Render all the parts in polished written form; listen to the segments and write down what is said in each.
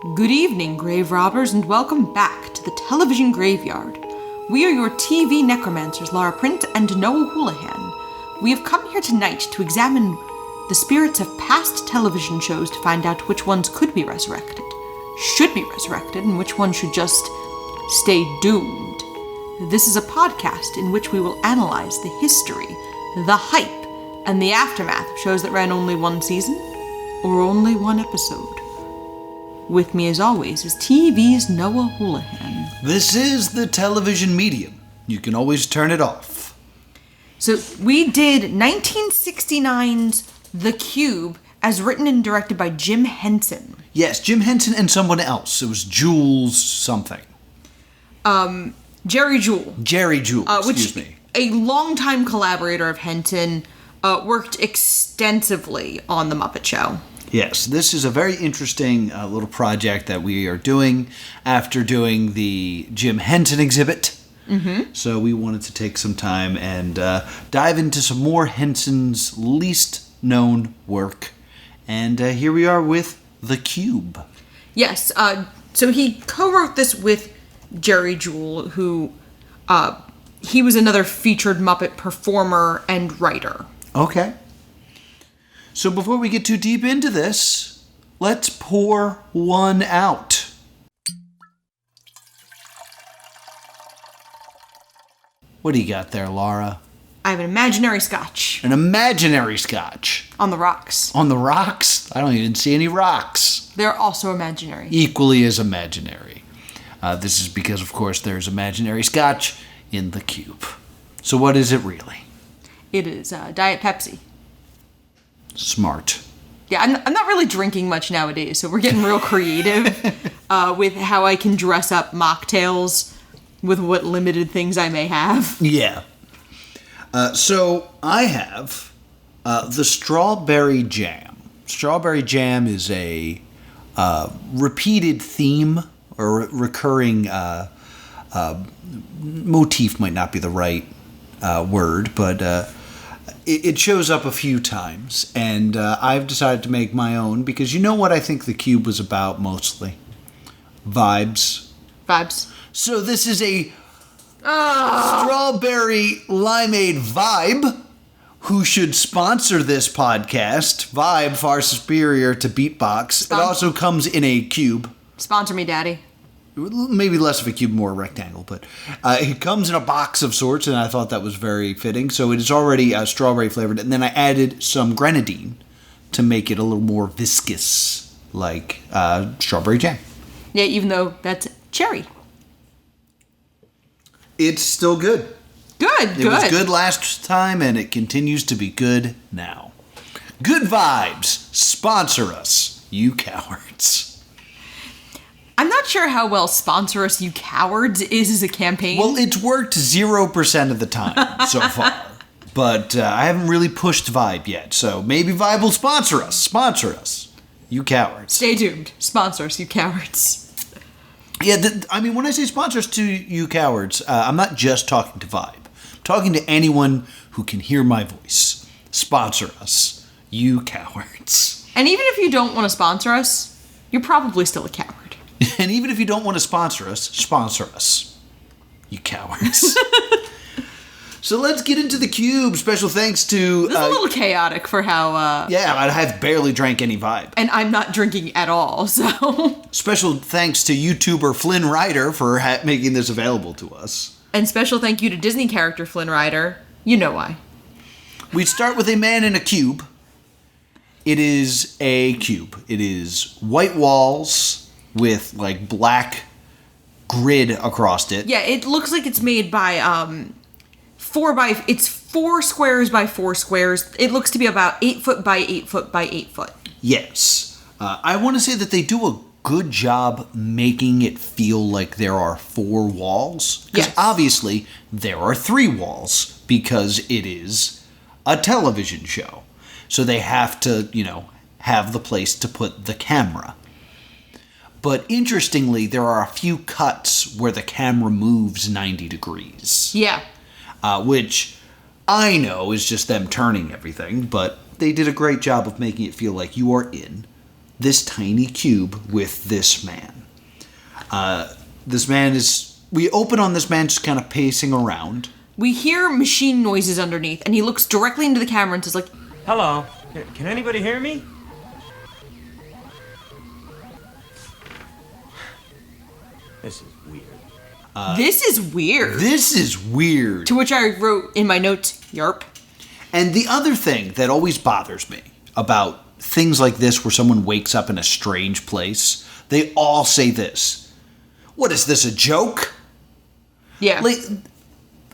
Good evening, grave robbers, and welcome back to the television graveyard. We are your TV necromancers, Laura Print and Noah Houlihan. We have come here tonight to examine the spirits of past television shows to find out which ones could be resurrected, should be resurrected, and which ones should just stay doomed. This is a podcast in which we will analyze the history, the hype, and the aftermath of shows that ran only one season or only one episode. With me, as always, is TV's Noah Houlihan. This is the television medium. You can always turn it off. So we did 1969's The Cube, as written and directed by Jim Henson. Yes, Jim Henson and someone else. It was Jules something. Jerry Jewell. Jerry Jewell, excuse me. A longtime collaborator of Henson, worked extensively on The Muppet Show. Yes, this is a very interesting little project that we are doing after doing the Jim Henson exhibit. Mm-hmm. So we wanted to take some time and dive into some more Henson's least known work. And here we are with The Cube. Yes, so he co-wrote this with Jerry Jewell, who he was another featured Muppet performer and writer. Okay. So before we get too deep into this, let's pour one out. What do you got there, Laura? I have an imaginary scotch. An imaginary scotch? On the rocks. On the rocks? I don't even see any rocks. They're also imaginary. Equally as imaginary. This is because, of course, there's imaginary scotch in the cube. So what is it really? It is Diet Pepsi. Smart. Yeah, I'm not really drinking much nowadays, so we're getting real creative with how I can dress up mocktails with what limited things I may have. Yeah. So I have the strawberry jam. Strawberry jam is a repeated theme or recurring motif might not be the right word, but it shows up a few times, and I've decided to make my own because you know what I think the cube was about mostly? Vibes. Vibes. So this is a strawberry limeade vibe who should sponsor this podcast. Vibe, far superior to beatbox. It also comes in a cube. Sponsor me, Daddy. Maybe less of a cube, more a rectangle, but it comes in a box of sorts, and I thought that was very fitting. So it is already strawberry flavored, and then I added some grenadine to make it a little more viscous, like strawberry jam. Yeah, even though that's cherry. It's still good. Good. It was good last time, and it continues to be good now. Good Vibes, sponsor us, you cowards. I'm not sure how well Sponsor Us, You Cowards is as a campaign. Well, it's worked 0% of the time so far. But I haven't really pushed Vibe yet, so maybe Vibe will sponsor us. Sponsor us, you cowards. Stay tuned. Sponsor us, you cowards. Yeah, when I say sponsor us to you cowards, I'm not just talking to Vibe. I'm talking to anyone who can hear my voice. Sponsor us, you cowards. And even if you don't want to sponsor us, you're probably still a coward. And even if you don't want to sponsor us, you cowards. So let's get into the cube. Special thanks to... This is a little chaotic for how... Yeah, I have barely drank any Vibe. And I'm not drinking at all, so... Special thanks to YouTuber Flynn Rider for making this available to us. And special thank you to Disney character Flynn Rider. You know why. We start with a man in a cube. It is a cube. It is white walls with like black grid across it. Yeah, it looks like it's made by it's 4 squares by 4 squares. It looks to be about 8 foot by 8 foot by 8 foot. Yes. I want to say that they do a good job making it feel like there are 4 walls. Because obviously there are 3 walls because it is a television show. So they have to, have the place to put the camera. But interestingly, there are a few cuts where the camera moves 90 degrees. Yeah. Which I know is just them turning everything, but they did a great job of making it feel like you are in this tiny cube with this man. We open on this man just kind of pacing around. We hear machine noises underneath, and he looks directly into the camera and says, like, "Hello, can anybody hear me?" This is weird. This is weird. This is weird. To which I wrote in my notes, yarp. And the other thing that always bothers me about things like this where someone wakes up in a strange place, they all say this. What is this, a joke? Yeah. Like,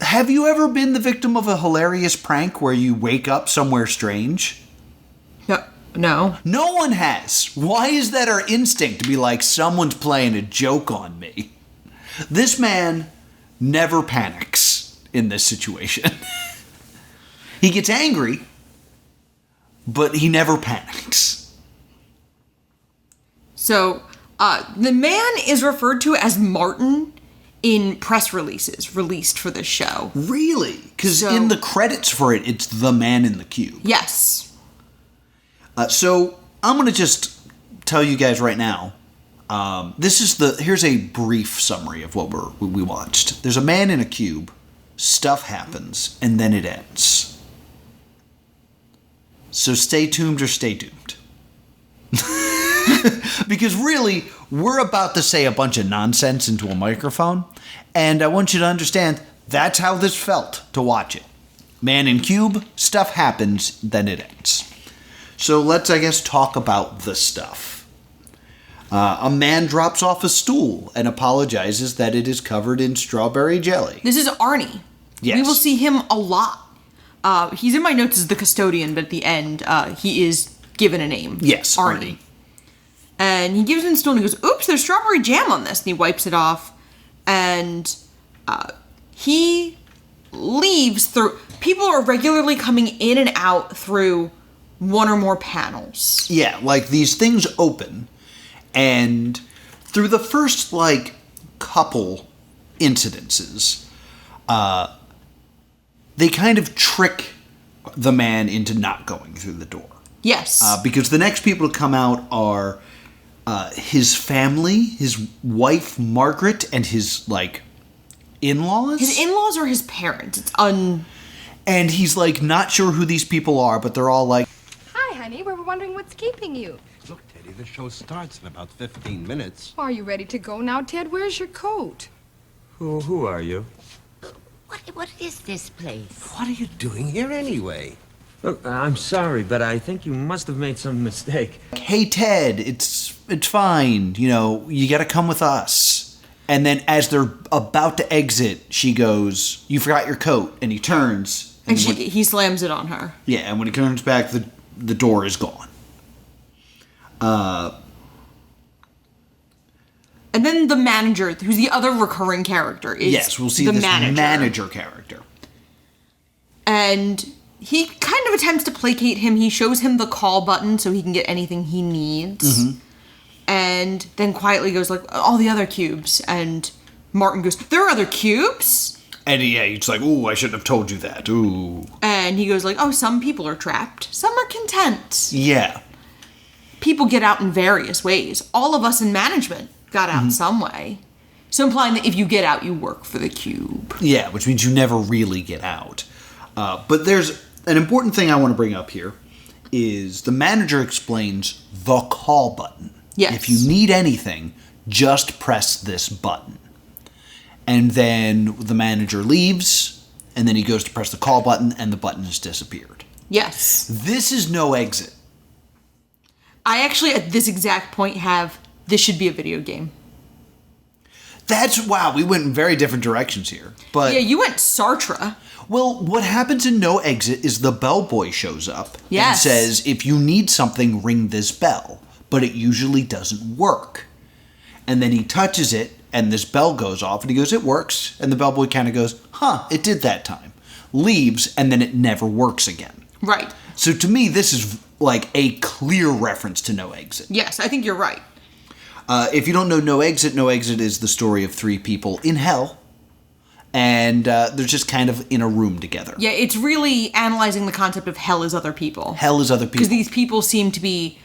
have you ever been the victim of a hilarious prank where you wake up somewhere strange? No. No one has. Why is that our instinct to be like, someone's playing a joke on me? This man never panics in this situation. He gets angry, but he never panics. So, the man is referred to as Martin in press releases released for this show. Really? Because in the credits for it, it's the man in the cube. Yes. So I'm going to just tell you guys right now. Here's a brief summary of what we watched. There's a man in a cube. Stuff happens, and then it ends. So stay tuned or stay doomed. Because really, we're about to say a bunch of nonsense into a microphone, and I want you to understand that's how this felt to watch it. Man in cube, stuff happens, then it ends. So let's, I guess, talk about the stuff. A man drops off a stool and apologizes that it is covered in strawberry jelly. This is Arnie. Yes. We will see him a lot. He's in my notes as the custodian, but at the end, he is given a name. Yes, Arnie. And he gives him the stool and he goes, "Oops, there's strawberry jam on this." And he wipes it off. And he leaves through... People are regularly coming in and out through one or more panels. Yeah, like these things open, and through the first, like, couple incidences, they kind of trick the man into not going through the door. Yes. Because the next people to come out are his family, his wife, Margaret, and his, like, in-laws. His in-laws are his parents. It's And he's, like, not sure who these people are, but they're all like, "Hi, honey. We were wondering what's keeping you." Look, Teddy, the show starts in about 15 minutes. Are you ready to go now, Ted? Where's your coat? Who are you? What is this place? What are you doing here anyway? Look, I'm sorry, but I think you must have made some mistake. "Hey, Ted, it's fine. You know, you gotta come with us." And then as they're about to exit, she goes, "You forgot your coat." And he turns. And he slams it on her. Yeah, and when he turns back, the door is gone. And then the manager, who's the other recurring character, is yes, we'll see the this manager character. And he kind of attempts to placate him. He shows him the call button so he can get anything he needs. Mm-hmm. And then quietly goes like, "All the other cubes." And Martin goes, "There are other cubes?" And he's like, "Ooh, I shouldn't have told you that. Ooh." And he goes like, "Oh, some people are trapped. Some are content." Yeah. People get out in various ways. All of us in management got out some way. So implying that if you get out, you work for the cube. Yeah, which means you never really get out. But there's an important thing I want to bring up here is the manager explains the call button. Yes. If you need anything, just press this button. And then the manager leaves, and then he goes to press the call button, and the button has disappeared. Yes. This is no exit. I actually, at this exact point, this should be a video game. Wow, we went in very different directions here. But Yeah, you went Sartre. well, what happens in No Exit is the bellboy shows up and Yes. says, "If you need something, ring this bell." But it usually doesn't work. And then he touches it, and this bell goes off, and he goes, "It works." And the bellboy kind of goes, "Huh, it did that time." Leaves, and then it never works again. Right. So to me, this is like a clear reference to No Exit. Yes, I think you're right. If you don't know No Exit is the story of three people in hell, and they're just kind of in a room together. Yeah, it's really analyzing the concept of hell as other people. Hell is other people. Because these people seem to be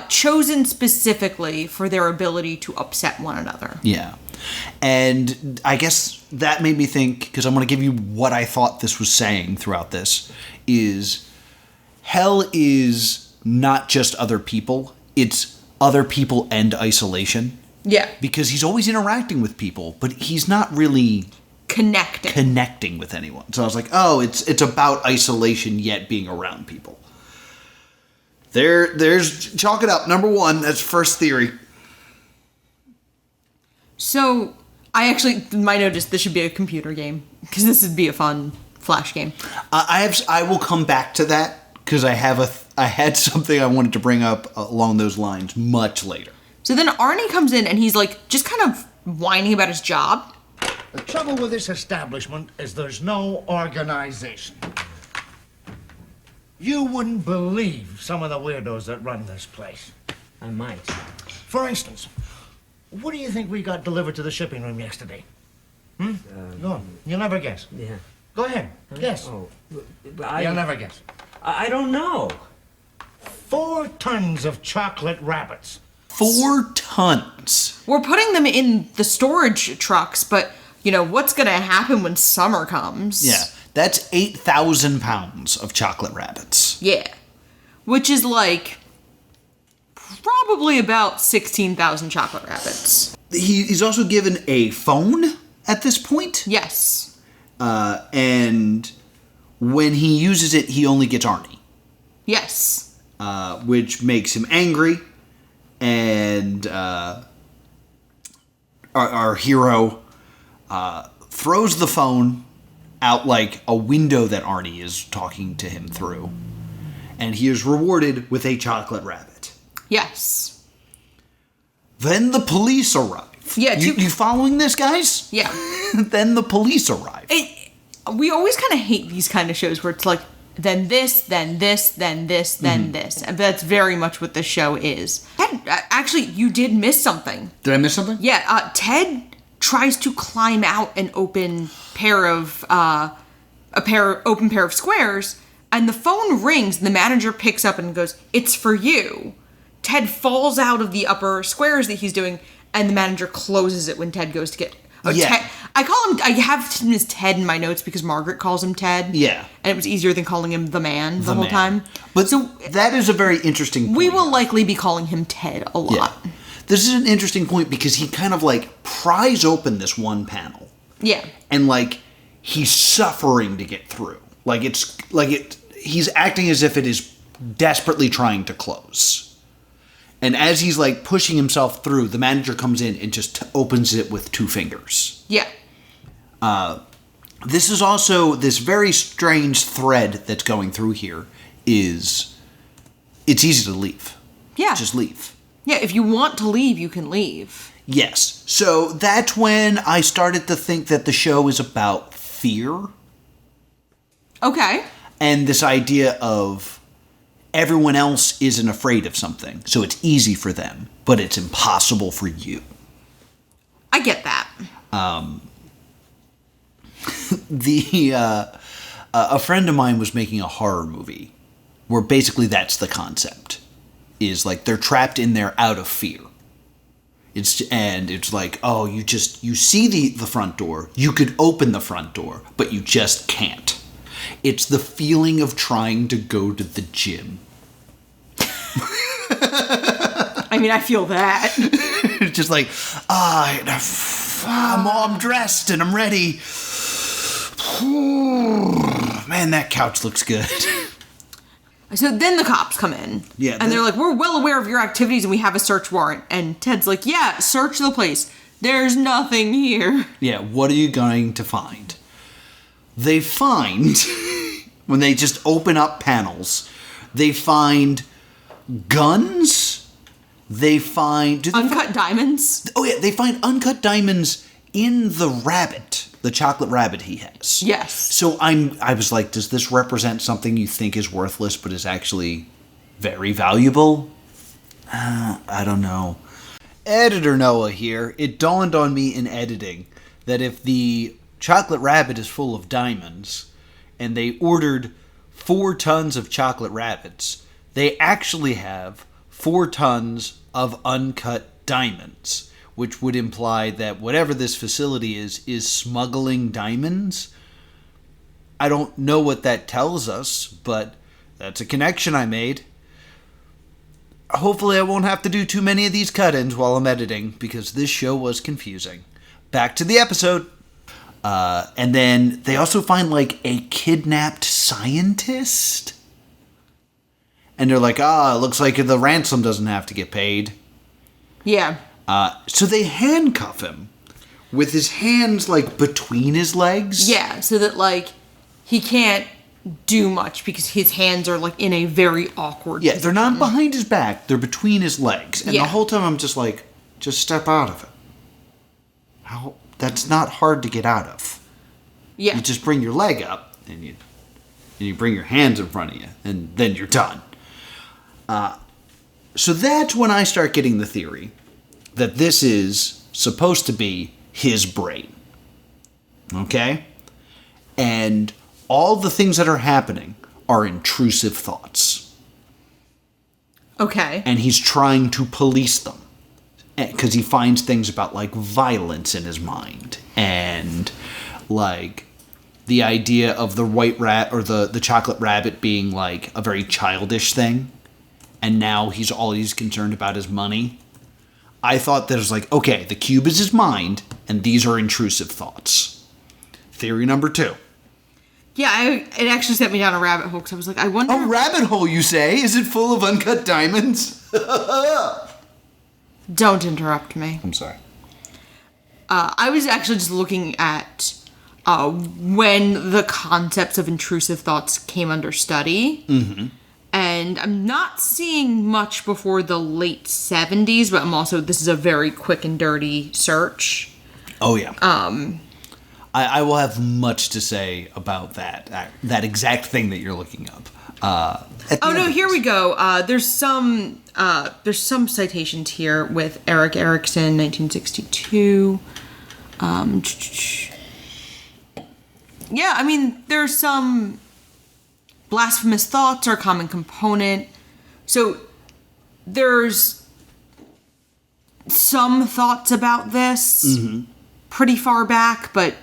chosen specifically for their ability to upset one another. Yeah. And I guess that made me think, because I'm going to give you what I thought this was saying throughout this, is hell is not just other people, it's other people and isolation. Yeah. Because he's always interacting with people, but he's not really connecting with anyone. So I was like, oh, it's about isolation yet being around people. There's chalk it up. Number 1, that's first theory. So, my note is this should be a computer game, because this would be a fun Flash game. I will come back to that, because I had something I wanted to bring up along those lines much later. So then Arnie comes in, and he's like, just kind of whining about his job. The trouble with this establishment is there's no organization. You wouldn't believe some of the weirdos that run this place. I might. For instance, what do you think we got delivered to the shipping room yesterday? Go on. You'll never guess. Yeah. Go ahead. Guess. Oh, You'll never guess. I don't know. 4 tons of chocolate rabbits. 4 tons. We're putting them in the storage trucks, but, what's going to happen when summer comes? Yeah. That's 8,000 pounds of chocolate rabbits. Yeah. Which is like probably about 16,000 chocolate rabbits. He's also given a phone at this point. Yes. And when he uses it, he only gets Arnie. Yes. Which makes him angry. And our hero throws the phone out like a window that Arnie is talking to him through. And he is rewarded with a chocolate rabbit. Yes. Then the police arrive. Yeah. You following this, guys? Yeah. Then the police arrive. We always kind of hate these kind of shows where it's like, then this, then this, then this, then this. And that's very much what this show is. Ted, actually, you did miss something. Did I miss something? Yeah, Ted tries to climb out an open pair of squares, and the phone rings, and the manager picks up and goes, "It's for you." Ted falls out of the upper squares that he's doing, and the manager closes it when Ted goes to get. Yeah. Ted, I have him as Ted in my notes because Margaret calls him Ted. Yeah. And it was easier than calling him the man the whole man. time. But so that is a very interesting point. we will likely be calling him Ted a lot. Yeah. This is an interesting point because he kind of like pries open this one panel. Yeah. And like he's suffering to get through. He's acting as if it is desperately trying to close. And as he's like pushing himself through, the manager comes in and just opens it with 2 fingers. Yeah. This is also this very strange thread that's going through here is it's easy to leave. Yeah. Just leave. Yeah, if you want to leave, you can leave. Yes. So that's when I started to think that the show is about fear. Okay. And this idea of everyone else isn't afraid of something, so it's easy for them, but it's impossible for you. I get that. A friend of mine was making a horror movie where basically that's the concept. Is like they're trapped in there out of fear. It's like, oh, you see the front door. You could open the front door, but you just can't. It's the feeling of trying to go to the gym. I mean, I feel that. It's just like, I'm dressed and I'm ready. Man, that couch looks good. So then the cops come in. Yeah. And they're like, we're well aware of your activities and we have a search warrant. And Ted's like, yeah, search the place. There's nothing here. Yeah, what are you going to find? They find, when they just open up panels, they find guns. They find... Uncut diamonds. Oh, yeah, they find uncut diamonds in the rabbit, the chocolate rabbit he has. Yes. So I was like, does this represent something you think is worthless but is actually very valuable? I don't know. Editor Noah here. It dawned on me in editing that if the chocolate rabbit is full of diamonds and they ordered 4 tons of chocolate rabbits, they actually have 4 tons of uncut diamonds, which would imply that whatever this facility is smuggling diamonds. I don't know what that tells us, but that's a connection I made. Hopefully I won't have to do too many of these cut-ins while I'm editing, because this show was confusing. Back to the episode. And then they also find, like, a kidnapped scientist. And they're like, it looks like the ransom doesn't have to get paid. Yeah. So they handcuff him with his hands, like, between his legs. Yeah, so that, like, he can't do much because his hands are, like, in a very awkward position. They're not behind his back. They're between his legs. And the whole time I'm just like, just step out of it. How? That's not hard to get out of. Yeah. You just bring your leg up and you bring your hands in front of you, and then you're done. So that's when I start getting the theory that this is supposed to be his brain. Okay? And all the things that are happening are intrusive thoughts. Okay. And he's trying to police them. Because he finds things about, like, violence in his mind. And, like, the idea of the white rat or the chocolate rabbit being, like, a very childish thing. And now all he's concerned about is money. I thought that it was like, okay, the cube is his mind, and these are intrusive thoughts. Theory number 2. Yeah, it actually sent me down a rabbit hole because I was like, I wonder... A rabbit hole, you say? Is it full of uncut diamonds? Don't interrupt me. I'm sorry. I was actually just looking at when the concepts of intrusive thoughts came under study. Mm-hmm. And I'm not seeing much before the late 70s, but this is a very quick and dirty search. Oh, yeah. I will have much to say about that exact thing that you're looking up. Here we go. There's some citations here with Eric Erickson, 1962. Yeah, I mean, there's some blasphemous thoughts are a common component. So there's some thoughts about this pretty far back, but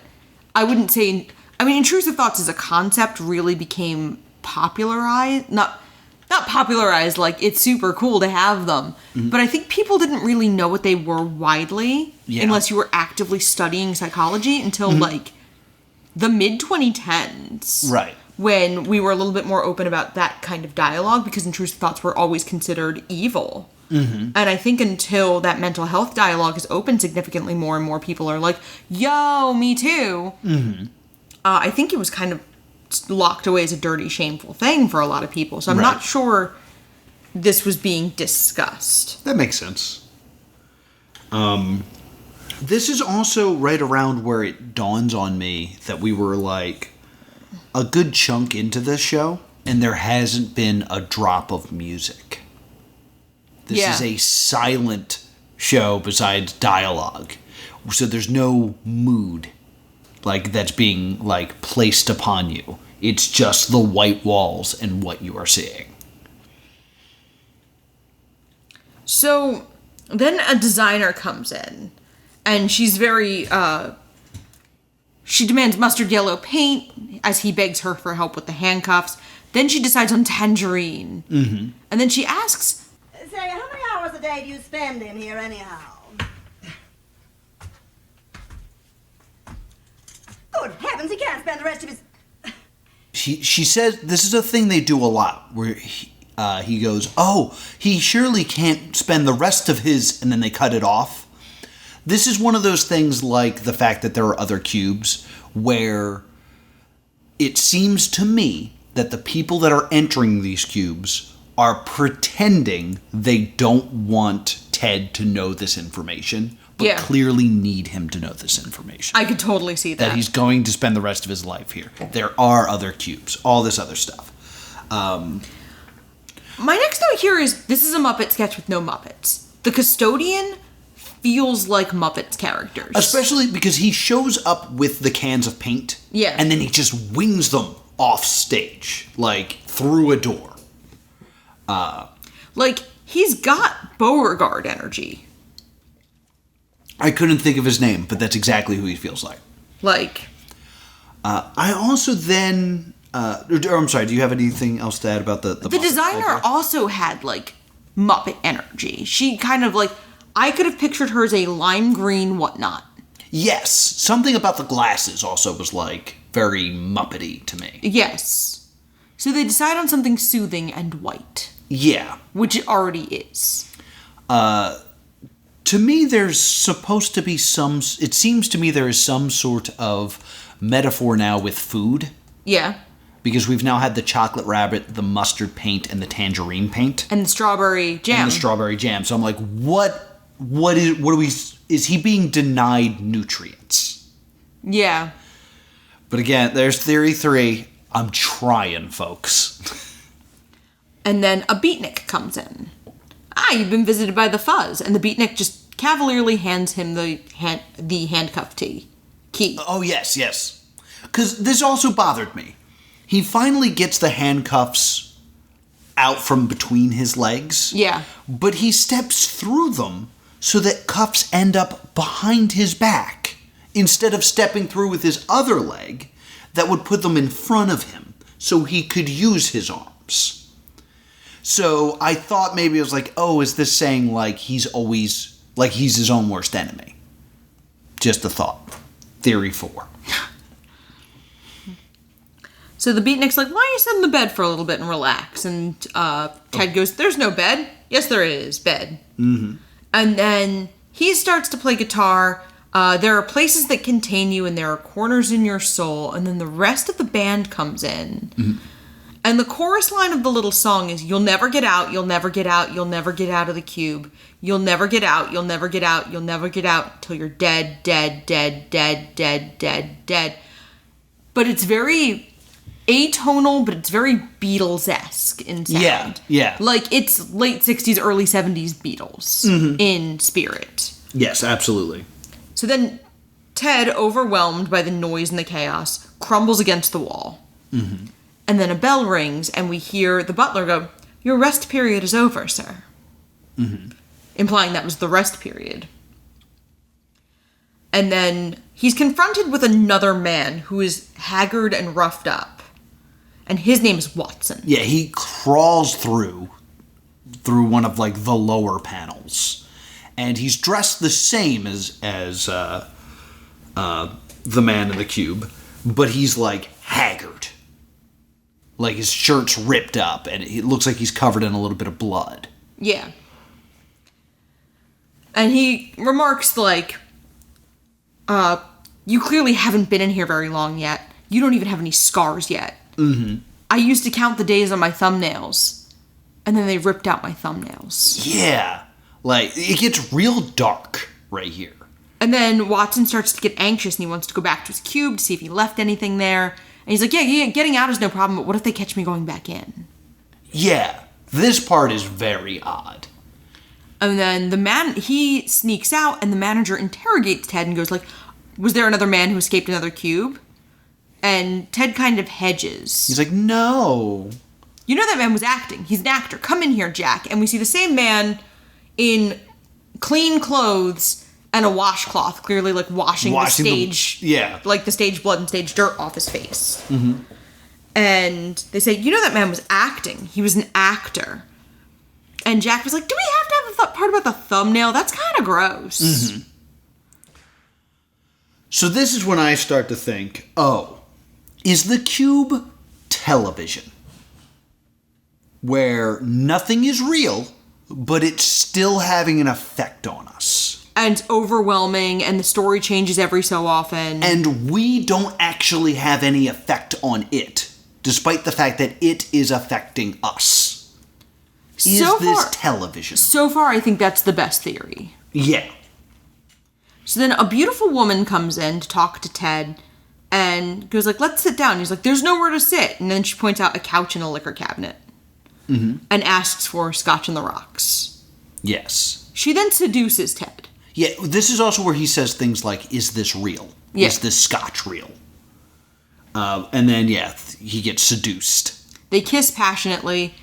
I wouldn't say... I mean, intrusive thoughts as a concept really became popularized. Not popularized, like, it's super cool to have them. Mm-hmm. But I think people didn't really know what they were widely, unless you were actively studying psychology, until, like, the mid-2010s. Right. When we were a little bit more open about that kind of dialogue, because intrusive thoughts were always considered evil. Mm-hmm. And I think until that mental health dialogue is open significantly more and more people are like, yo, me too. Mm-hmm. I think it was kind of locked away as a dirty, shameful thing for a lot of people. So I'm not sure this was being discussed. That makes sense. This is also right around where it dawns on me that we were, like, a good chunk into this show, and there hasn't been a drop of music. This is a silent show besides dialogue. So there's no mood, like, that's being, like, placed upon you. It's just the white walls and what you are seeing. So then a designer comes in, and she's very, she demands mustard yellow paint as he begs her for help with the handcuffs. Then she decides on tangerine. Mm-hmm. And then she asks... Say, how many hours a day do you spend in here anyhow? Good heavens, he can't spend the rest of his... She says this is a thing they do a lot, where he goes, oh, he surely can't spend the rest of his... And then they cut it off. This is one of those things like the fact that there are other cubes where it seems to me that the people that are entering these cubes are pretending they don't want Ted to know this information, but clearly need him to know this information. I could totally see that. That he's going to spend the rest of his life here. There are other cubes, all this other stuff. My next note here is, this is a Muppet sketch with no Muppets. The custodian feels like Muppets characters. Especially because he shows up with the cans of paint. Yeah. And then he just wings them off stage, like through a door. Like, he's got Beauregard energy. I couldn't think of his name, but that's exactly who he feels like. Like... I also then... I'm sorry, do you have anything else to add about the designer also had, like, Muppet energy. She kind of, like... I could have pictured her as a lime green whatnot. Yes. Something about the glasses also was, like, very Muppety to me. Yes. So they decide on something soothing and white. Yeah. Which it already is. To me, there's supposed to be some... It seems to me there is some sort of metaphor now with food. Yeah. Because we've now had the chocolate rabbit, the mustard paint, and the tangerine paint. And the strawberry jam. So I'm like, is he being denied nutrients? Yeah. But again, there's theory 3. I'm trying, folks. And then a beatnik comes in. You've been visited by the fuzz. And the beatnik just cavalierly hands him the handcuff key. Oh, yes. Because this also bothered me. He finally gets the handcuffs out from between his legs. Yeah. But he steps through them so that cuffs end up behind his back instead of stepping through with his other leg that would put them in front of him so he could use his arms. So I thought maybe it was like, oh, is this saying like he's his own worst enemy? Just a thought. Theory 4. So the beatnik's like, why don't you sit in the bed for a little bit and relax? And Ted goes, there's no bed. Yes, there is bed. Mm-hmm. And then he starts to play guitar. There are places that contain you and there are corners in your soul. And then the rest of the band comes in. Mm-hmm. And the chorus line of the little song is, you'll never get out, you'll never get out, you'll never get out of the cube. You'll never get out, you'll never get out, you'll never get out till you're dead, dead, dead, dead, dead, dead, dead. But it's very atonal, but it's very Beatles-esque in sound. Yeah. Like, it's late 60s, early 70s Beatles in spirit. Yes, absolutely. So then Ted, overwhelmed by the noise and the chaos, crumbles against the wall. Mm-hmm. And then a bell rings, and we hear the butler go, your rest period is over, sir. Mm-hmm. Implying that was the rest period. And then he's confronted with another man who is haggard and roughed up. And his name is Watson. Yeah, he crawls through one of, like, the lower panels. And he's dressed the same as the man in the cube. But he's, like, haggard. Like, his shirt's ripped up, and it looks like he's covered in a little bit of blood. Yeah. And he remarks, like, you clearly haven't been in here very long yet. You don't even have any scars yet. Mm-hmm. I used to count the days on my thumbnails. And then they ripped out my thumbnails. Yeah. Like, it gets real dark right here. And then Watson starts to get anxious, and he wants to go back to his cube to see if he left anything there. And he's like, yeah, getting out is no problem, but what if they catch me going back in? Yeah, this part is very odd. And then he sneaks out, and the manager interrogates Ted and goes like, was there another man who escaped another cube? And Ted kind of hedges. He's like, no. You know that man was acting. He's an actor. Come in here, Jack. And we see the same man in clean clothes and a washcloth, clearly like washing the stage. Like the stage blood and stage dirt off his face. Mm-hmm. And they say, you know that man was acting. He was an actor. And Jack was like, do we have to have the part about the thumbnail? That's kind of gross. Mm-hmm. So this is when I start to think, oh, is the cube television? Where nothing is real, but it's still having an effect on us. And it's overwhelming, and the story changes every so often. And we don't actually have any effect on it, despite the fact that it is affecting us. Is this television? So far, I think that's the best theory. Yeah. So then a beautiful woman comes in to talk to Ted and goes like, let's sit down. He's like, there's nowhere to sit. And then she points out a couch and a liquor cabinet. Mm-hmm. And asks for Scotch on the Rocks. Yes. She then seduces Ted. Yeah, this is also where he says things like, is this real? Yeah. Is this Scotch real? And then, he gets seduced. They kiss passionately.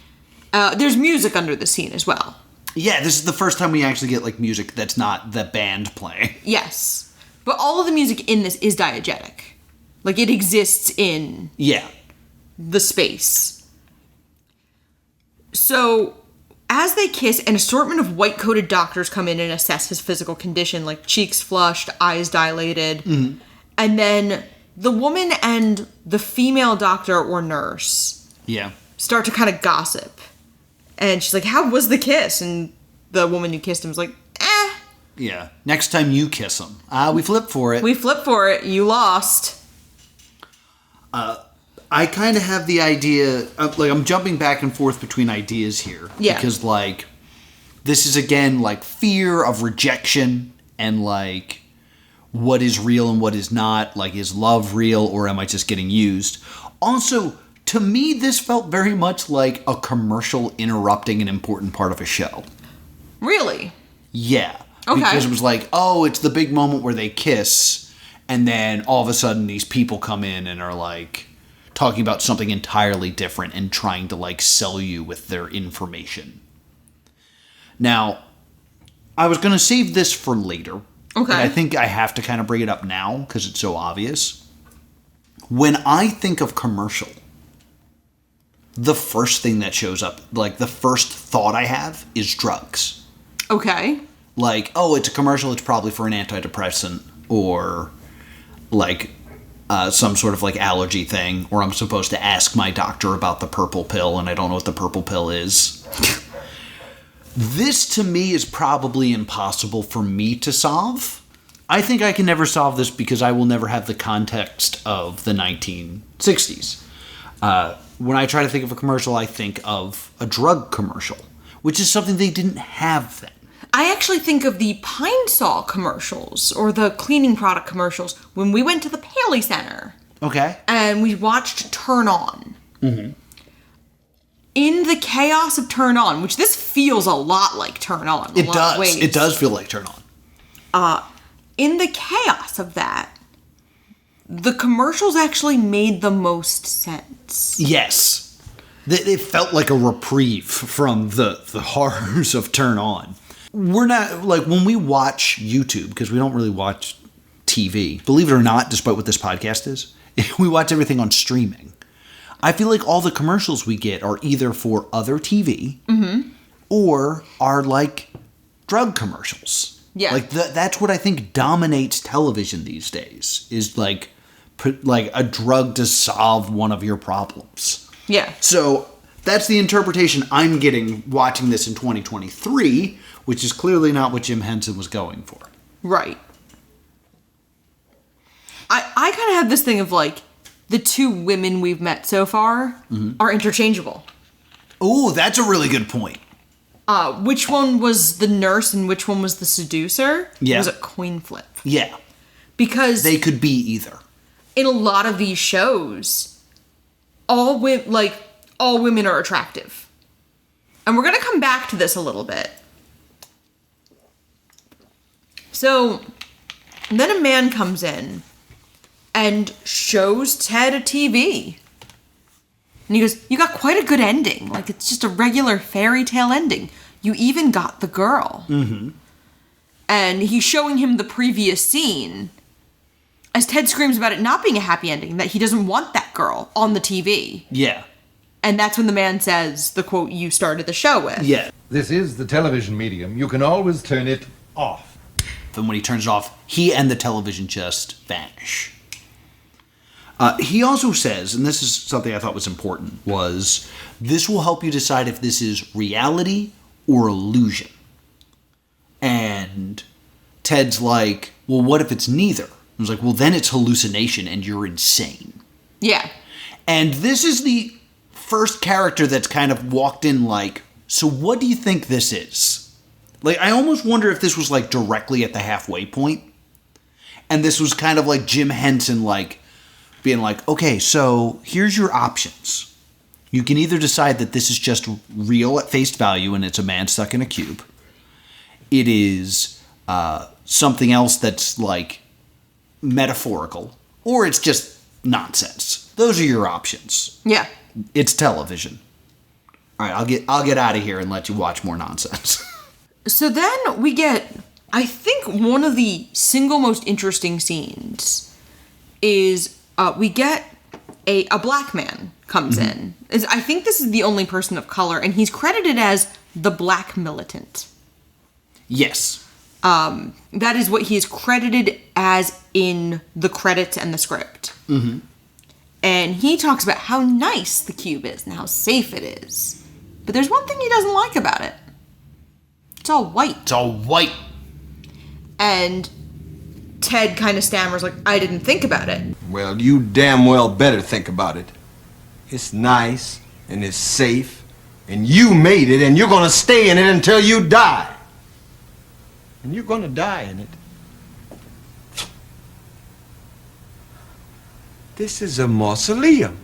There's music under the scene as well. Yeah, this is the first time we actually get, like, music that's not the band playing. Yes. But all of the music in this is diegetic. Like, it exists in the space. So, as they kiss, an assortment of white-coated doctors come in and assess his physical condition, like cheeks flushed, eyes dilated. Mm-hmm. And then the woman and the female doctor or nurse start to kind of gossip. And she's like, how was the kiss? And the woman who kissed him was like, eh. Yeah. Next time you kiss him. We flipped for it. We flipped for it. You lost. I kind of have the idea, I'm jumping back and forth between ideas here. Yeah. Because, like, this is, again, like, fear of rejection and, like, what is real and what is not. Like, is love real or am I just getting used? Also, to me, this felt very much like a commercial interrupting an important part of a show. Really? Yeah. Okay. Because it was like, oh, it's the big moment where they kiss, and then all of a sudden these people come in and are like talking about something entirely different and trying to like sell you with their information. Now, I was going to save this for later. Okay. But I think I have to kind of bring it up now because it's so obvious. When I think of commercial, the first thing that shows up, like the first thought I have is drugs. Okay. Like, oh, it's a commercial, it's probably for an antidepressant or like some sort of like allergy thing, or I'm supposed to ask my doctor about the purple pill and I don't know what the purple pill is. This to me is probably impossible for me to solve. I think I can never solve this because I will never have the context of the 1960s. When I try to think of a commercial, I think of a drug commercial, which is something they didn't have then. I actually think of the Pine Sol commercials or the cleaning product commercials when we went to the Paley Center. Okay. And we watched Turn On. Mm-hmm. In the chaos of Turn On, which this feels a lot like Turn On. It does. It does feel like Turn On. In the chaos of that, the commercials actually made the most sense. Yes. It felt like a reprieve from the horrors of Turn On. We're not, like, when we watch YouTube, because we don't really watch TV, believe it or not, despite what this podcast is, we watch everything on streaming. I feel like all the commercials we get are either for other TV or are, like, drug commercials. Yeah. Like, that's what I think dominates television these days, is, like a drug to solve one of your problems. Yeah. So that's the interpretation I'm getting watching this in 2023, which is clearly not what Jim Henson was going for. Right. I kind of have this thing of like, the two women we've met so far are interchangeable. Oh, that's a really good point. Which one was the nurse and which one was the seducer? Yeah. It was a coin flip. Yeah. Because they could be either. In a lot of these shows, all women are attractive. And we're going to come back to this a little bit. So, then a man comes in and shows Ted a TV. And he goes, you got quite a good ending. Like, it's just a regular fairy tale ending. You even got the girl. Mm-hmm. And he's showing him the previous scene as Ted screams about it not being a happy ending, that he doesn't want that girl on the TV. Yeah. And that's when the man says the quote you started the show with. Yeah. This is the television medium. You can always turn it off. Then when he turns it off, he and the television just vanish. He also says, and this is something I thought was important, was this will help you decide if this is reality or illusion. And Ted's like, well, what if it's neither? I was like, well, then it's hallucination and you're insane. Yeah. And this is the first character that's kind of walked in like, so what do you think this is? Like, I almost wonder if this was like directly at the halfway point. And this was kind of like Jim Henson, like, being like, okay, so here's your options. You can either decide that this is just real at face value and it's a man stuck in a cube. It is something else that's like metaphorical, or it's just nonsense. Those are your options. Yeah. It's television. All right, I'll get out of here and let you watch more nonsense. So then we get, I think, one of the single most interesting scenes is we get a black man comes in. I think this is the only person of color, and he's credited as the Black Militant. Yes. That is what he is credited as in the credits and the script. Mm-hmm. And he talks about how nice the cube is and how safe it is. But there's one thing he doesn't like about it. It's all white. It's all white. And Ted kind of stammers like, I didn't think about it. Well, you damn well better think about it. It's nice and it's safe, and you made it, and you're gonna stay in it until you die. And you're gonna die in it. This is a mausoleum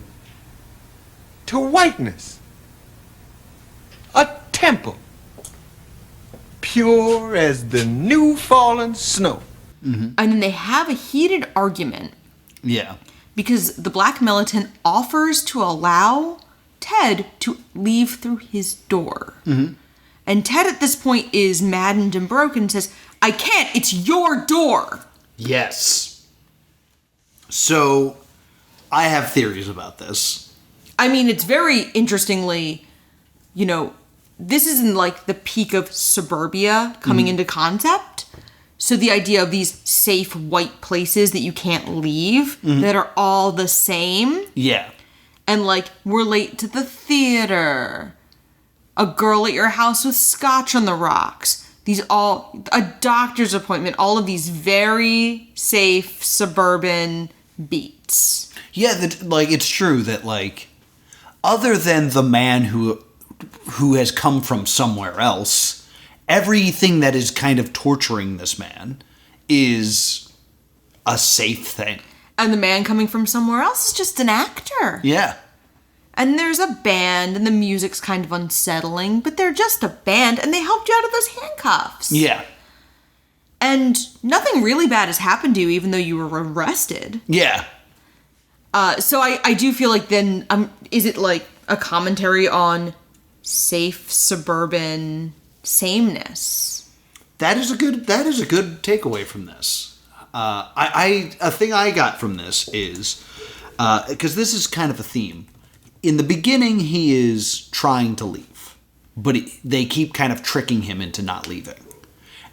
to whiteness. A temple. Pure as the new fallen snow. Mm-hmm. And then they have a heated argument. Yeah. Because the Black Militant offers to allow Ted to leave through his door. Mm-hmm. And Ted at this point is maddened and broken and says, I can't, it's your door. Yes. So, I have theories about this. I mean, it's very interestingly, this is in like the peak of suburbia coming into concept. So the idea of these safe white places that you can't leave, that are all the same. Yeah. And like, we're late to the theater. A girl at your house with scotch on the rocks. A doctor's appointment. All of these very safe suburban beats. Yeah, it's true that other than the man who has come from somewhere else, everything that is kind of torturing this man is a safe thing. And the man coming from somewhere else is just an actor. Yeah. And there's a band, and the music's kind of unsettling, but they're just a band, and they helped you out of those handcuffs. Yeah. And nothing really bad has happened to you, even though you were arrested. Yeah. So I do feel like then, is it like a commentary on safe suburban sameness? That is a good takeaway from this. A thing I got from this is, because this is kind of a theme. In the beginning, he is trying to leave, but they keep kind of tricking him into not leaving.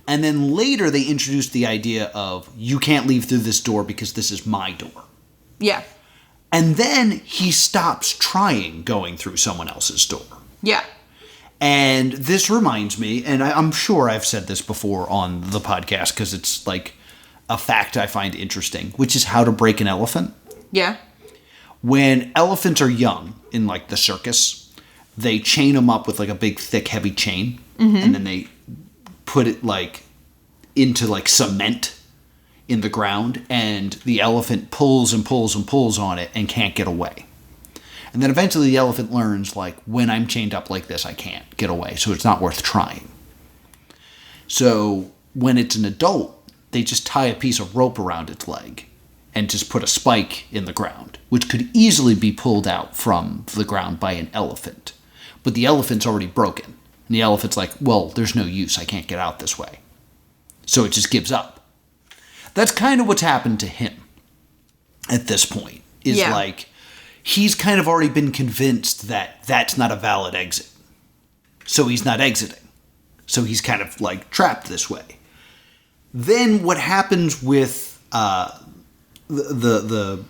And then later they introduce the idea of, you can't leave through this door because this is my door. Yeah. And then he stops trying going through someone else's door. Yeah. And this reminds me, and I'm sure I've said this before on the podcast because it's like a fact I find interesting, which is how to break an elephant. Yeah. When elephants are young in like the circus, they chain them up with like a big, thick, heavy chain, and then they put it like into like cement in the ground, and the elephant pulls and pulls and pulls on it and can't get away. And then eventually the elephant learns, like, when I'm chained up like this, I can't get away, so it's not worth trying. So when it's an adult, they just tie a piece of rope around its leg and just put a spike in the ground, which could easily be pulled out from the ground by an elephant. But the elephant's already broken. And the elephant's like, well, there's no use, I can't get out this way. So it just gives up. That's kind of what's happened to him at this point. Is like, he's kind of already been convinced that that's not a valid exit. So he's not exiting. So he's kind of like trapped this way. Then what happens with the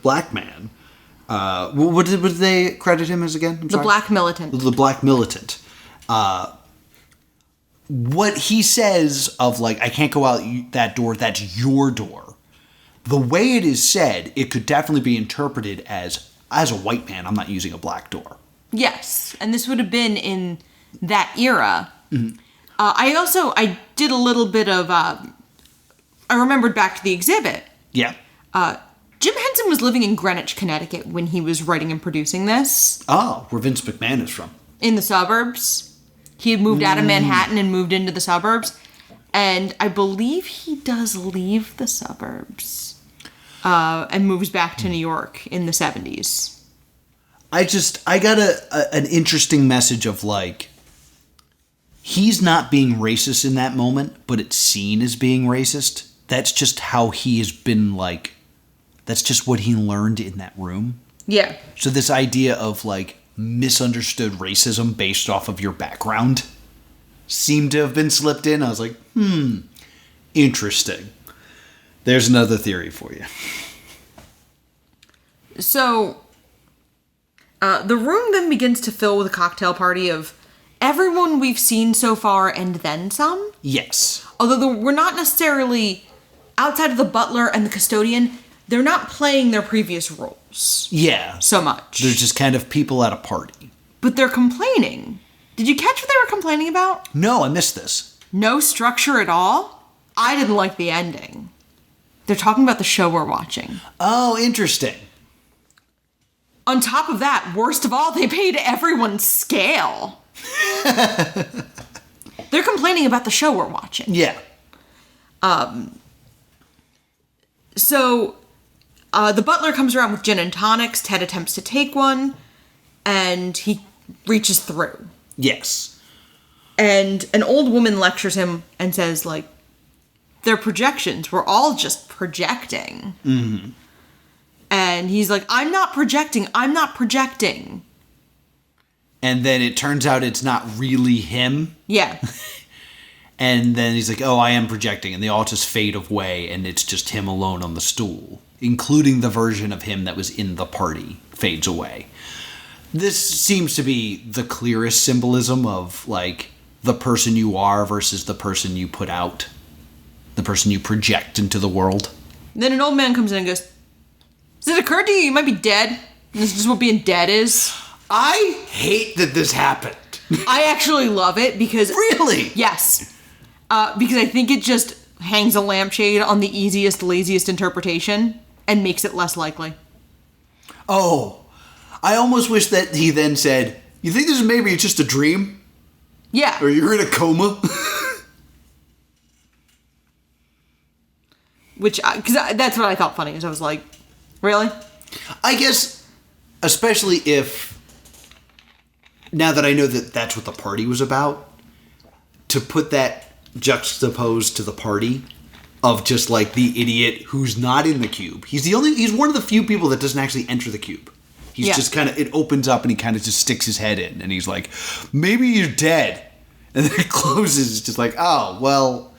black man, what did they credit him as again? The Black Militant. The Black Militant. What he says of like, I can't go out that door, that's your door. The way it is said, it could definitely be interpreted as a white man, I'm not using a black door. Yes, and this would have been in that era. Mm-hmm. I did a little bit of, I remembered back to the exhibit. Yeah. Jim Henson was living in Greenwich, Connecticut when he was writing and producing this. Oh, where Vince McMahon is from. In the suburbs. He had moved out of Manhattan and moved into the suburbs. And I believe he does leave the suburbs and moves back to New York in the 70s. I got an interesting message of like, he's not being racist in that moment, but it's seen as being racist. That's just how he has been, like, that's just what he learned in that room. Yeah. So this idea of, like, misunderstood racism based off of your background seemed to have been slipped in. I was like, interesting. There's another theory for you. So, the room then begins to fill with a cocktail party of everyone we've seen so far and then some. Yes. Although we're not necessarily, outside of the butler and the custodian, they're not playing their previous roles. Yeah. So much. They're just kind of people at a party. But they're complaining. Did you catch what they were complaining about? No, I missed this. No structure at all? I didn't like the ending. They're talking about the show we're watching. Oh, interesting. On top of that, worst of all, they paid everyone scale. They're complaining about the show we're watching. Yeah. So, the butler comes around with gin and tonics. Ted attempts to take one, and he reaches through. Yes. And an old woman lectures him and says, like, they're projections. We're all just projecting. Mm-hmm. And he's like, I'm not projecting. I'm not projecting. And then it turns out it's not really him. Yeah. And then he's like, oh, I am projecting. And they all just fade away, and it's just him alone on the stool, including the version of him that was in the party fades away. This seems to be the clearest symbolism of, like, the person you are versus the person you put out, the person you project into the world. Then an old man comes in and goes, does it occur to you you might be dead? And this is just what being dead is? I hate that this happened. I actually love it because... Really? Yes. Because I think it just hangs a lampshade on the easiest, laziest interpretation and makes it less likely. Oh, I almost wish that he then said, you think this is maybe just a dream? Yeah. Or you're in a coma? Which, because that's what I thought funny, is I was like, really? I guess, especially if, now that I know that that's what the party was about, to put that juxtaposed to the party of just like the idiot who's not in the cube. He's one of the few people that doesn't actually enter the cube. He's just kind of, it opens up and he kind of just sticks his head in and he's like, maybe you're dead. And then it closes. It's just like, oh, well,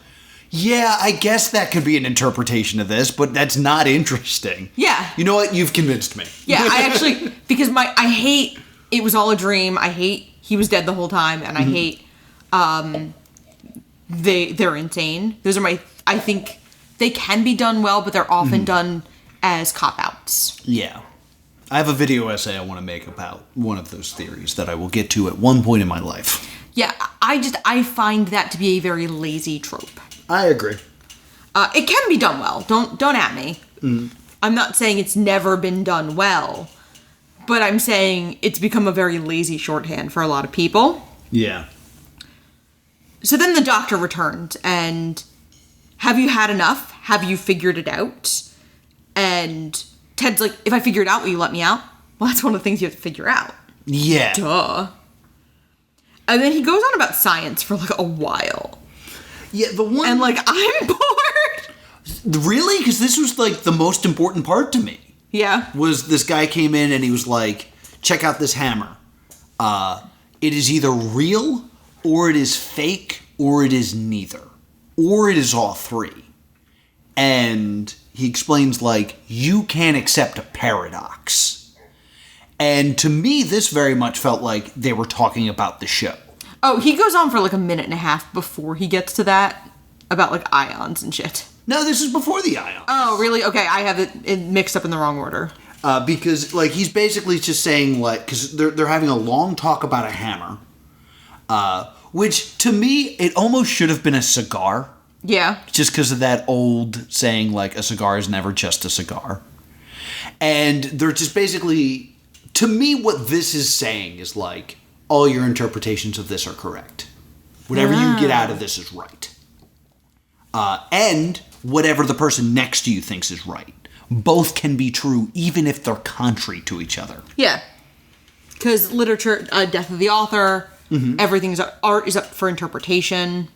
yeah, I guess that could be an interpretation of this, but that's not interesting. Yeah. You know what? You've convinced me. Yeah, I actually, because I hate it was all a dream. I hate he was dead the whole time. And I hate they're insane. Those are I think they can be done well, but they're often done as cop-outs. Yeah. I have a video essay I want to make about one of those theories that I will get to at one point in my life. Yeah, I find that to be a very lazy trope. I agree. It can be done well. Don't at me. I'm not saying it's never been done well, but I'm saying it's become a very lazy shorthand for a lot of people. Yeah. So then the doctor returned, and have you had enough? Have you figured it out? And Ted's like, if I figure it out, will you let me out? Well, that's one of the things you have to figure out. Yeah. Duh. And then he goes on about science for like a while. Yeah, the one... And like, I'm bored. Really? Because this was like the most important part to me. Yeah. Was this guy came in and he was like, check out this hammer. It is either real, or it is fake, or it is neither. Or it is all three. And he explains, like, you can't accept a paradox. And to me, this very much felt like they were talking about the show. Oh, he goes on for like a minute and a half before he gets to that, about like ions and shit. No, this is before the ions. Oh, really? Okay, I have it mixed up in the wrong order. Because, like, he's basically just saying, like, because they're having a long talk about a hammer, which, to me, it almost should have been a cigar. Yeah. Just because of that old saying, like, a cigar is never just a cigar. And they're just basically, to me, what this is saying is, like, all your interpretations of this are correct. Whatever you get out of this is right. And whatever the person next to you thinks is right. Both can be true, even if they're contrary to each other. Yeah. Because literature, death of the author, Everything's art is up for interpretation.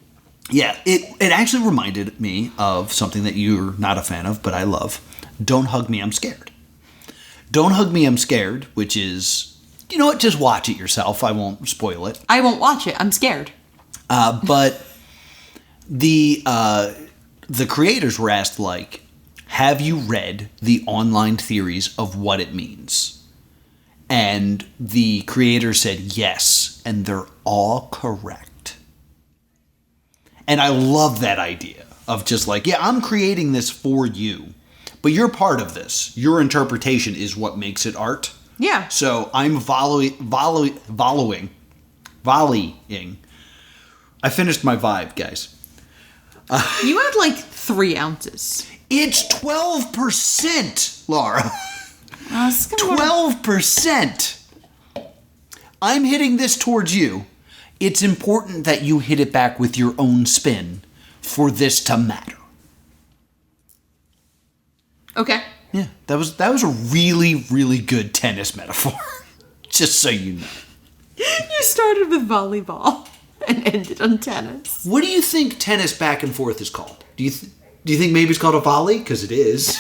Yeah, it actually reminded me of something that you're not a fan of, but I love. Don't Hug Me, I'm Scared. Don't Hug Me, I'm Scared, which is, you know what, just watch it yourself. I won't spoil it. I won't watch it. I'm scared. But the creators were asked, like, have you read the online theories of what it means? And the creators said yes, and they're all correct. And I love that idea of just like, yeah, I'm creating this for you, but you're part of this. Your interpretation is what makes it art. Yeah. So I'm volleying. I finished my vibe, guys. You had like 3 ounces. It's 12%, Laura. 12%. I'm hitting this towards you. It's important that you hit it back with your own spin for this to matter. Okay. Yeah, that was a really, really good tennis metaphor. Just so you know. You started with volleyball and ended on tennis. What do you think tennis back and forth is called? Do you think maybe it's called a volley? Because it is.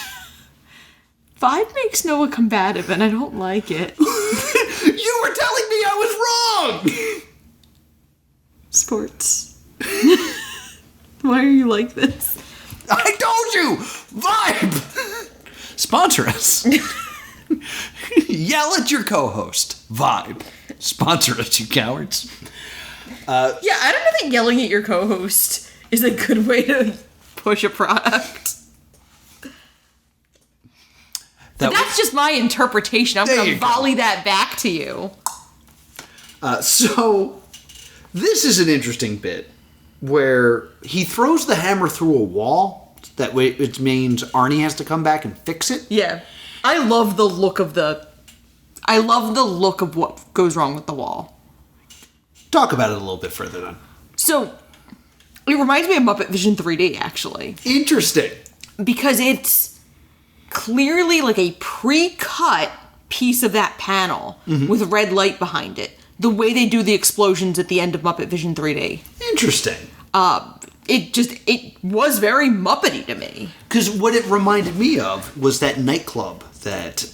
Vibe makes Noah combative, and I don't like it. You were telling me I was wrong! Sports. Why are you like this? I told you! Vibe! Sponsor us. Yell at your co-host. Vibe. Sponsor us, you cowards. Yeah, I don't think yelling at your co-host is a good way to push a product. That's just my interpretation. I'm going to volley that back to you. So, this is an interesting bit where he throws the hammer through a wall. That way it means Arnie has to come back and fix it. Yeah. I love the look of what goes wrong with the wall. Talk about it a little bit further then. So, it reminds me of Muppet Vision 3D, actually. Interesting. Because it's clearly like a pre-cut piece of that panel with red light behind it. The way they do the explosions at the end of Muppet Vision 3D. Interesting. It was very Muppety to me. Because what it reminded me of was that nightclub that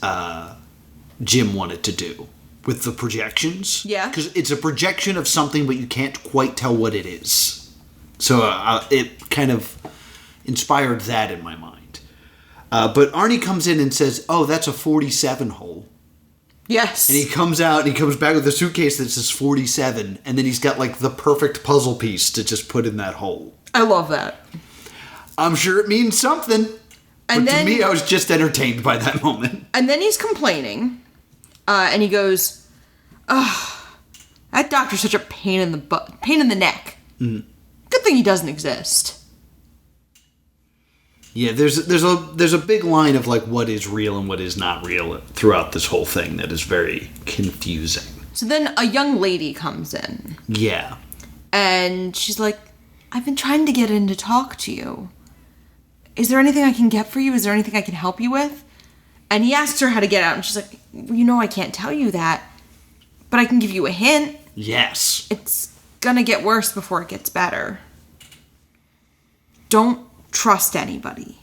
Jim wanted to do with the projections. Yeah. Because it's a projection of something, but you can't quite tell what it is. So it kind of inspired that in my mind. But Arnie comes in and says, oh, that's a 47 hole. Yes. And he comes out and he comes back with a suitcase that says 47, and then he's got like the perfect puzzle piece to just put in that hole. I love that. I'm sure it means something. And but then, to me, I was just entertained by that moment. And then he's complaining, and he goes, "Oh, that doctor's such a pain in the neck. Mm-hmm. Good thing he doesn't exist." Yeah, there's a big line of like what is real and what is not real throughout this whole thing that is very confusing. So then a young lady comes in. Yeah. And she's like, I've been trying to get in to talk to you. Is there anything I can get for you? Is there anything I can help you with? And he asks her how to get out, and she's like, you know I can't tell you that, but I can give you a hint. Yes. It's gonna get worse before it gets better. Don't trust anybody.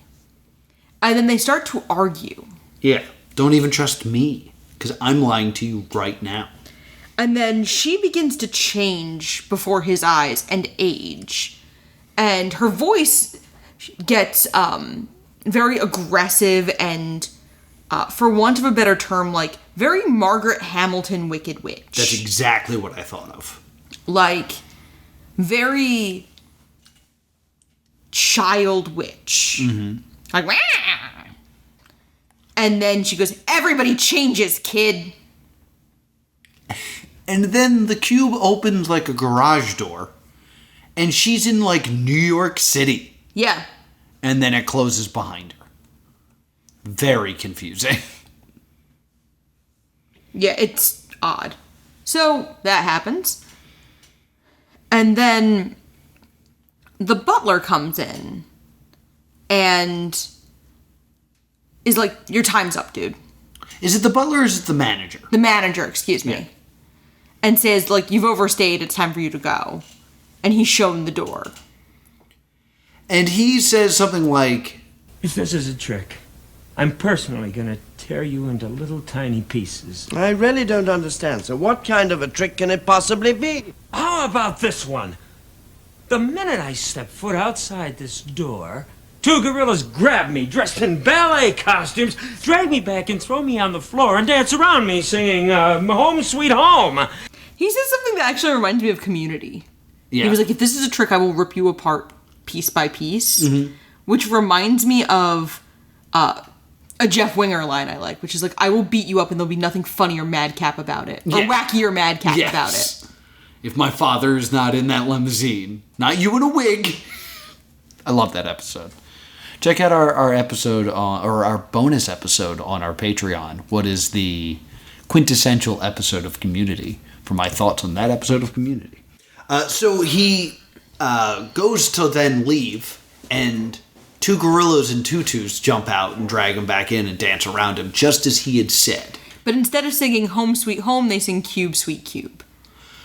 And then they start to argue. Yeah. Don't even trust me, because I'm lying to you right now. And then she begins to change before his eyes and age. And her voice gets very aggressive and, for want of a better term, like very Margaret Hamilton Wicked Witch. That's exactly what I thought of. Like, very child witch. Mm-hmm. Like, wah! And then she goes, everybody changes, kid. And then the cube opens like a garage door, and she's in like New York City. Yeah. And then it closes behind her. Very confusing. Yeah, it's odd. So that happens. And then the butler comes in and is like, your time's up, dude. Is it the butler or is it the manager? The manager, excuse me. Yeah. and says, like, you've overstayed, it's time for you to go. And he's shown the door. And he says something like, If this is a trick, I'm personally gonna tear you into little tiny pieces. I really don't understand. So what kind of a trick can it possibly be? How about this one? The minute I step foot outside this door, 2 gorillas grab me, dressed in ballet costumes, drag me back and throw me on the floor and dance around me singing, Home Sweet Home. He says something that actually reminds me of Community. yeah. He was like, if this is a trick, I will rip you apart piece by piece. Which reminds me of a Jeff Winger line I like, which is like, I will beat you up and there'll be nothing funny or madcap about it. Or wacky or madcap about it. If my father is not in that limousine, not you in a wig. I love that episode. Check out our episode, or our bonus episode on our Patreon. What is the quintessential episode of Community? For my thoughts on that episode of Community. So he goes to then leave, and 2 gorillas in tutus jump out and drag him back in and dance around him, just as he had said. But instead of singing Home Sweet Home, they sing Cube Sweet Cube.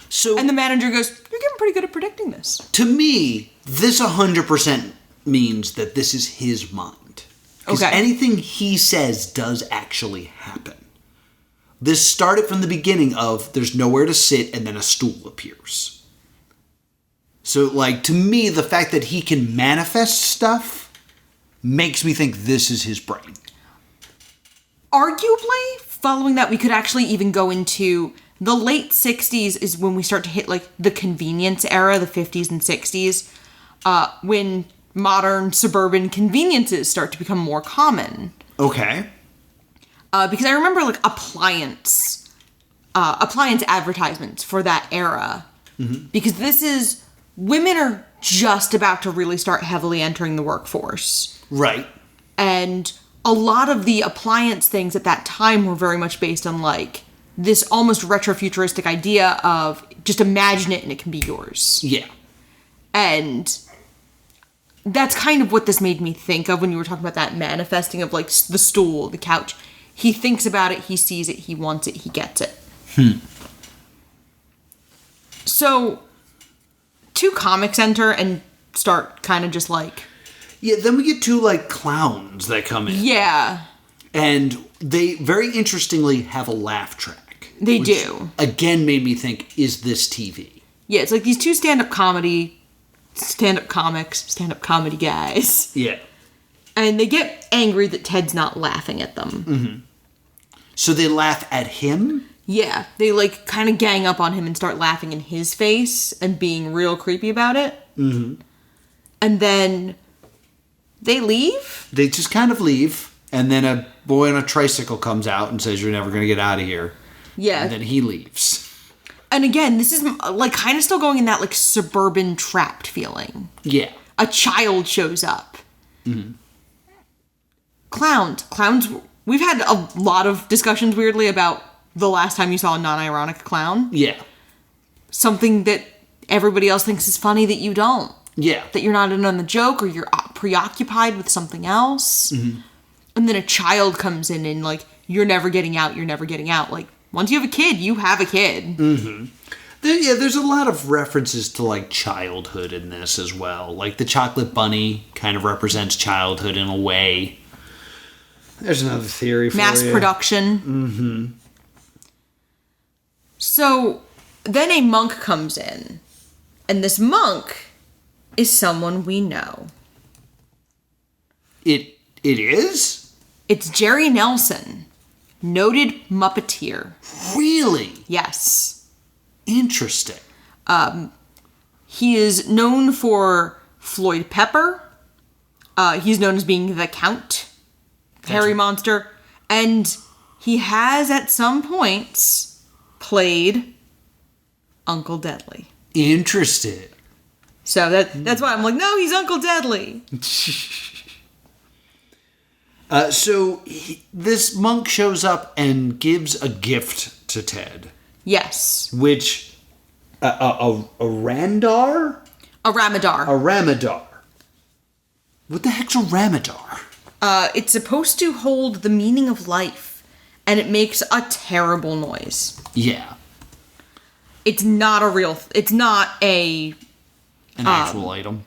So, And the manager goes, you're getting pretty good at predicting this. to me, this 100% means that this is his mind. Because anything he says does actually happen. This started from the beginning of there's nowhere to sit and then a stool appears. So, like, to me, the fact that he can manifest stuff makes me think this is his brain. Arguably, following that, we could actually even go into the late 60s is when we start to hit, like, the convenience era, the 50s and 60s, when modern suburban conveniences start to become more common. Okay. Because I remember, like, appliance advertisements for that era. Because this is, women are just about to really start heavily entering the workforce. Right. And a lot of the appliance things at that time were very much based on, like, this almost retrofuturistic idea of just imagine it and it can be yours. Yeah. And that's kind of what this made me think of when you were talking about that manifesting of, like, the stool, the couch. He thinks about it, he sees it, he wants it, he gets it. So, 2 comics enter and start kind of just like... Yeah, then we get 2, like, clowns that come in. Yeah. And they, very interestingly, have a laugh track. They which, do. Again, made me think, is this TV? Yeah, it's like these 2 stand-up comedy guys. Yeah. And they get angry that Ted's not laughing at them. So they laugh at him? Yeah, they, like, kind of gang up on him and start laughing in his face and being real creepy about it. And then they leave? They just kind of leave, and then a boy on a tricycle comes out and says, you're never going to get out of here. Yeah. And then he leaves. And again, this is, like, kind of still going in that, like, suburban trapped feeling. Yeah. A child shows up. Clowns, we've had a lot of discussions, weirdly, about the last time you saw a non-ironic clown. Yeah. Something that everybody else thinks is funny that you don't. Yeah. That you're not in on the joke, or you're preoccupied with something else. And then a child comes in and, like, you're never getting out. Like, once you have a kid, you have a kid. There's a lot of references to, like, childhood in this as well. Like, the chocolate bunny kind of represents childhood in a way. There's another theory for Mass you. production. So, then a monk comes in. And this monk is someone we know. It is? It's Jerry Nelson, noted Muppeteer. Really? Yes. Interesting. He is known for Floyd Pepper. He's known as being the Count, Harry Monster, and he has at some points played Uncle Deadly. Interesting. So that's why I'm like, no, he's Uncle Deadly. This monk shows up and gives a gift to Ted. Yes. Which, a Randar? A Ramadar. A Ramadar. What the heck's a Ramadar? It's supposed to hold the meaning of life, and it makes a terrible noise. Yeah. It's not a real... It's not an actual item.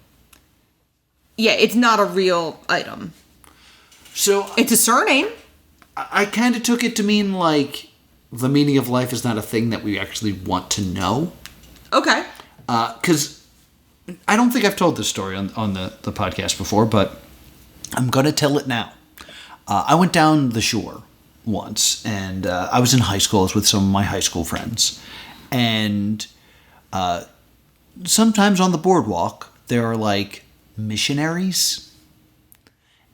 Yeah, it's not a real item. So... It's a surname. I kind of took it to mean, like, the meaning of life is not a thing that we actually want to know. Okay. Because I don't think I've told this story on the podcast before, but I'm going to tell it now. I went down the shore once, and I was in high school. I was with some of my high school friends. And sometimes on the boardwalk, there are, like, missionaries.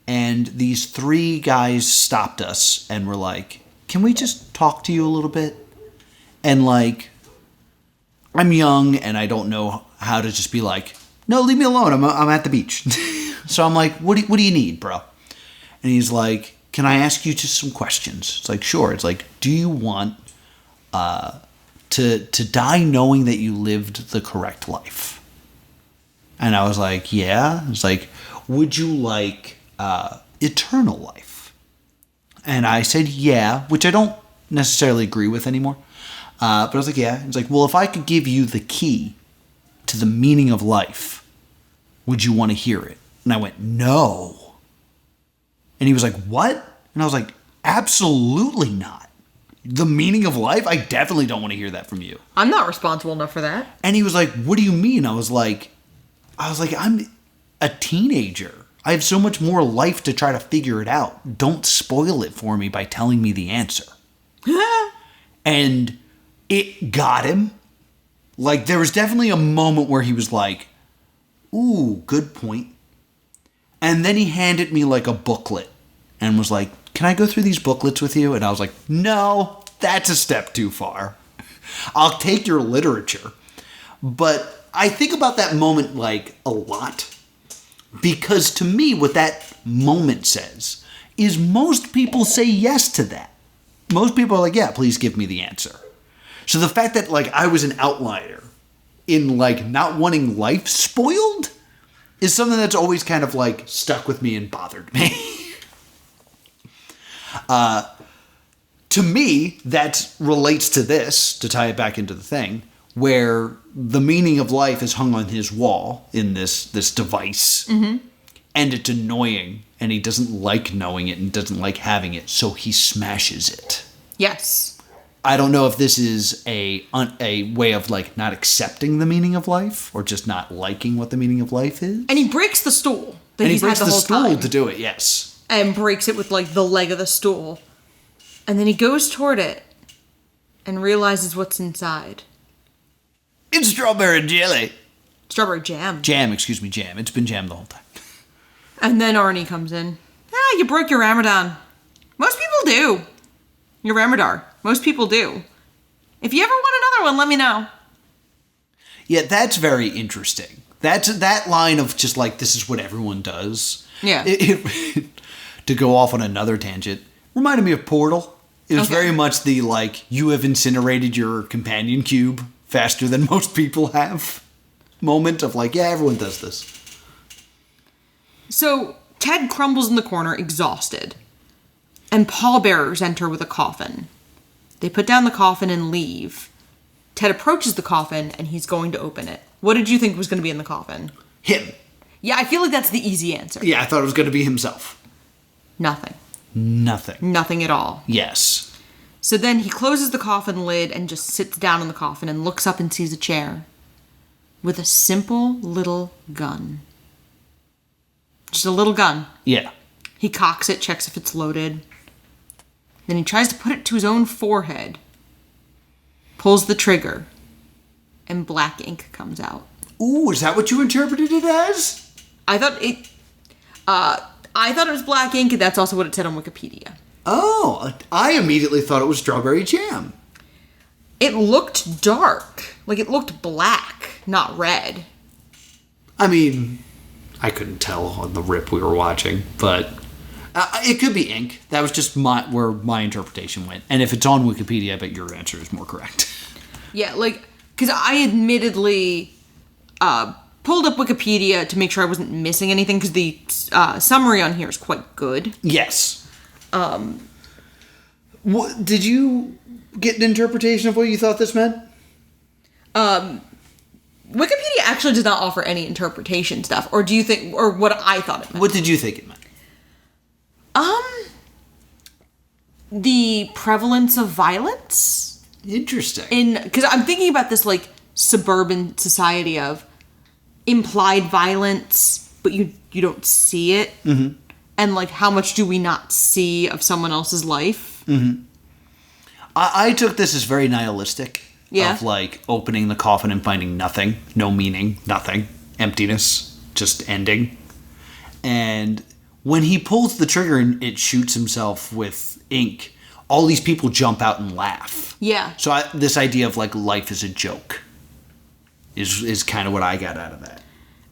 And these 3 guys stopped us and were like, can we just talk to you a little bit? And, like, I'm young and I don't know how to just be like, no, leave me alone. I'm at the beach. So I'm like, what do you need, bro? And he's like, can I ask you just some questions? It's like, sure. It's like, do you want to die knowing that you lived the correct life? And I was like, yeah. It's like, would you like eternal life? And I said, yeah, which I don't necessarily agree with anymore. But I was like, yeah. It's like, well, if I could give you the key to the meaning of life, would you want to hear it? And I went, no. And he was like, what? And I was like, absolutely not. The meaning of life? I definitely don't want to hear that from you. I'm not responsible enough for that. And he was like, what do you mean? I was like, I'm a teenager. I have so much more life to try to figure it out. Don't spoil it for me by telling me the answer. And it got him. Like, there was definitely a moment where he was like, ooh, good point. And then he handed me, like, a booklet and was like, can I go through these booklets with you? And I was like, no, that's a step too far. I'll take your literature. But I think about that moment, like, a lot. Because to me, what that moment says is most people say yes to that. Most people are like, yeah, please give me the answer. So the fact that, like, I was an outlier in, like, not wanting life spoiled is something that's always kind of, like, stuck with me and bothered me. To me, that relates to this, to tie it back into the thing, where the meaning of life is hung on his wall in this device. Mm-hmm. And it's annoying, and he doesn't like knowing it and doesn't like having it, so he smashes it. Yes. I don't know if this is a way of, like, not accepting the meaning of life or just not liking what the meaning of life is. And he breaks the stool that and he's he breaks had the the whole stool time. to do it, yes. And breaks it with, like, the leg of the stool. And then he goes toward it and realizes what's inside. It's strawberry jelly. Strawberry jam. Jam. It's been jam the whole time. And then Arnie comes in. You broke your Ramadan. Most people do. Your Ramadan. Most people do. If you ever want another one, let me know. Yeah, that's very interesting. That line of just like, this is what everyone does. Yeah. To go off on another tangent, reminded me of Portal. It was very much the, like, you have incinerated your companion cube faster than most people have moment of, like, yeah, everyone does this. So Ted crumbles in the corner, exhausted. And pallbearers enter with a coffin. They put down the coffin and leave. Ted approaches the coffin, and he's going to open it. What did you think was going to be in the coffin? Him. Yeah, I feel like that's the easy answer. Yeah, I thought it was going to be himself. Nothing. Nothing at all. Yes. So then he closes the coffin lid and just sits down in the coffin and looks up and sees a chair with a simple little gun. Just a little gun. Yeah. He cocks it, checks if it's loaded. Then he tries to put it to his own forehead, pulls the trigger, and black ink comes out. Ooh, is that what you interpreted it as? I thought it was black ink, and that's also what it said on Wikipedia. Oh, I immediately thought it was strawberry jam. It looked dark. Like, it looked black, not red. I mean, I couldn't tell on the rip we were watching, but it could be ink. That was just where my interpretation went. And if it's on Wikipedia, I bet your answer is more correct. Yeah, like, because I admittedly pulled up Wikipedia to make sure I wasn't missing anything, because the summary on here is quite good. Yes. What, did you get an interpretation of what you thought this meant? Wikipedia actually does not offer any interpretation stuff, or do you think, or what I thought it meant? What did you think it meant? The prevalence of violence. Interesting. Because I'm thinking about this, like, suburban society of implied violence, but you don't see it. Mm-hmm. And, like, how much do we not see of someone else's life? Mm-hmm. I took this as very nihilistic. Yeah. Of, like, opening the coffin and finding nothing. No meaning. Nothing. Emptiness. Just ending. And when he pulls the trigger and it shoots himself with ink, all these people jump out and laugh. Yeah. So this idea of, like, life is a joke is kind of what I got out of that.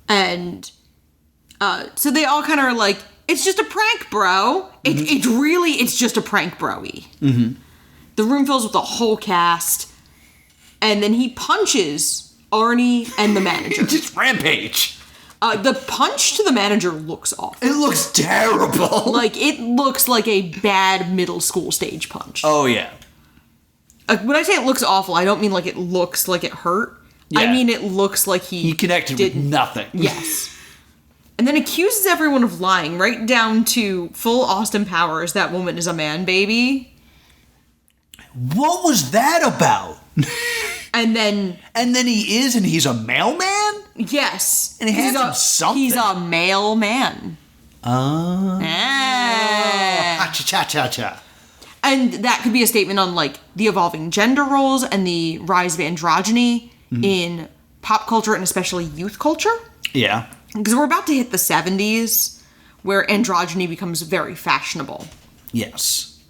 And so they all kind of are like, it's just a prank, bro. Mm-hmm. It's just a prank, bro-y. Mm-hmm. The room fills with the whole cast. And then he punches Arnie and the manager. Just rampage. The punch to the manager looks awful. It looks terrible. Like, it looks like a bad middle school stage punch. Oh, yeah. When I say it looks awful, I don't mean like it looks like it hurt. Yeah. I mean it looks like he connected with nothing. Yes. And then accuses everyone of lying, right down to full Austin Powers, that woman is a man baby. What was that about? And then he is, and he's a mailman? Yes. And he hands him something. He's a mailman. Oh. Ah. Cha-cha-cha-cha. And that could be a statement on, like, the evolving gender roles and the rise of androgyny in pop culture and especially youth culture. Yeah. Because we're about to hit the 70s, where androgyny becomes very fashionable. Yes.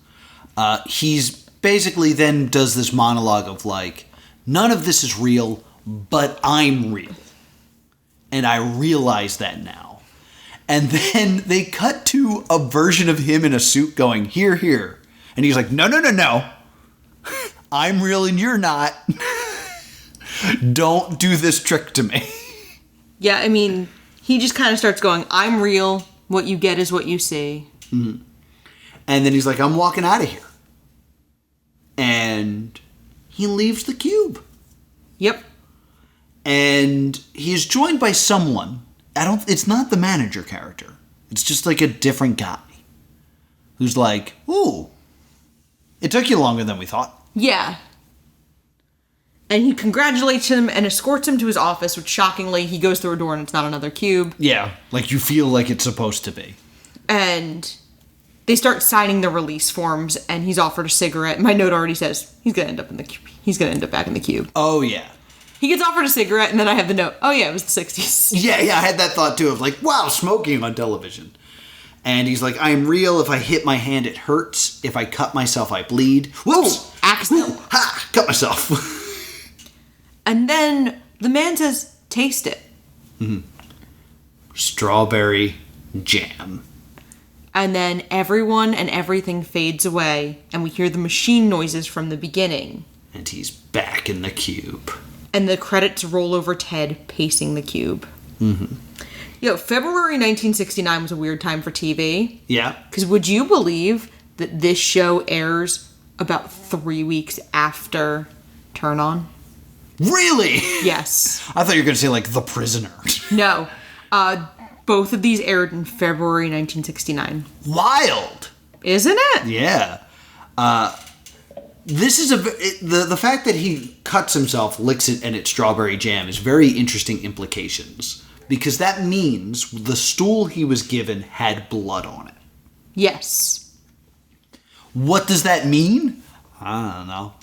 He's basically then does this monologue of, like, none of this is real, but I'm real. And I realize that now. And then they cut to a version of him in a suit going, here, here. And he's like, no. I'm real and you're not. Don't do this trick to me. Yeah, I mean, he just kind of starts going, I'm real. What you get is what you see. Mm-hmm. And then he's like, I'm walking out of here. And he leaves the cube. Yep. And he's joined by someone. It's not the manager character. It's just like a different guy. Who's like, ooh, it took you longer than we thought. Yeah. And he congratulates him and escorts him to his office, which shockingly, he goes through a door and it's not another cube. Yeah, like you feel like it's supposed to be. And they start signing the release forms, and he's offered a cigarette. My note already says he's gonna end up in the cube. He's gonna end up back in the cube. Oh yeah. He gets offered a cigarette, and then I have the note. Oh yeah, it was the 60s. Yeah, I had that thought too of like, wow, smoking on television. And he's like, I'm real. If I hit my hand, it hurts. If I cut myself, I bleed. Whoops! Accident. Ha! Cut myself. And then the man says, taste it. Mm-hmm. Strawberry jam. And then everyone and everything fades away, and we hear the machine noises from the beginning. And he's back in the cube. And the credits roll over Ted pacing the cube. Mm-hmm. February 1969 was a weird time for TV. Yeah. Because would you believe that this show airs about 3 weeks after Turn On? Really? Yes. I thought you were going to say, like, The Prisoner. No. Both of these aired in February 1969. Wild. Isn't it? Yeah. This is the fact that he cuts himself, licks it, and it's strawberry jam is very interesting implications. Because that means the stool he was given had blood on it. Yes. What does that mean? I don't know.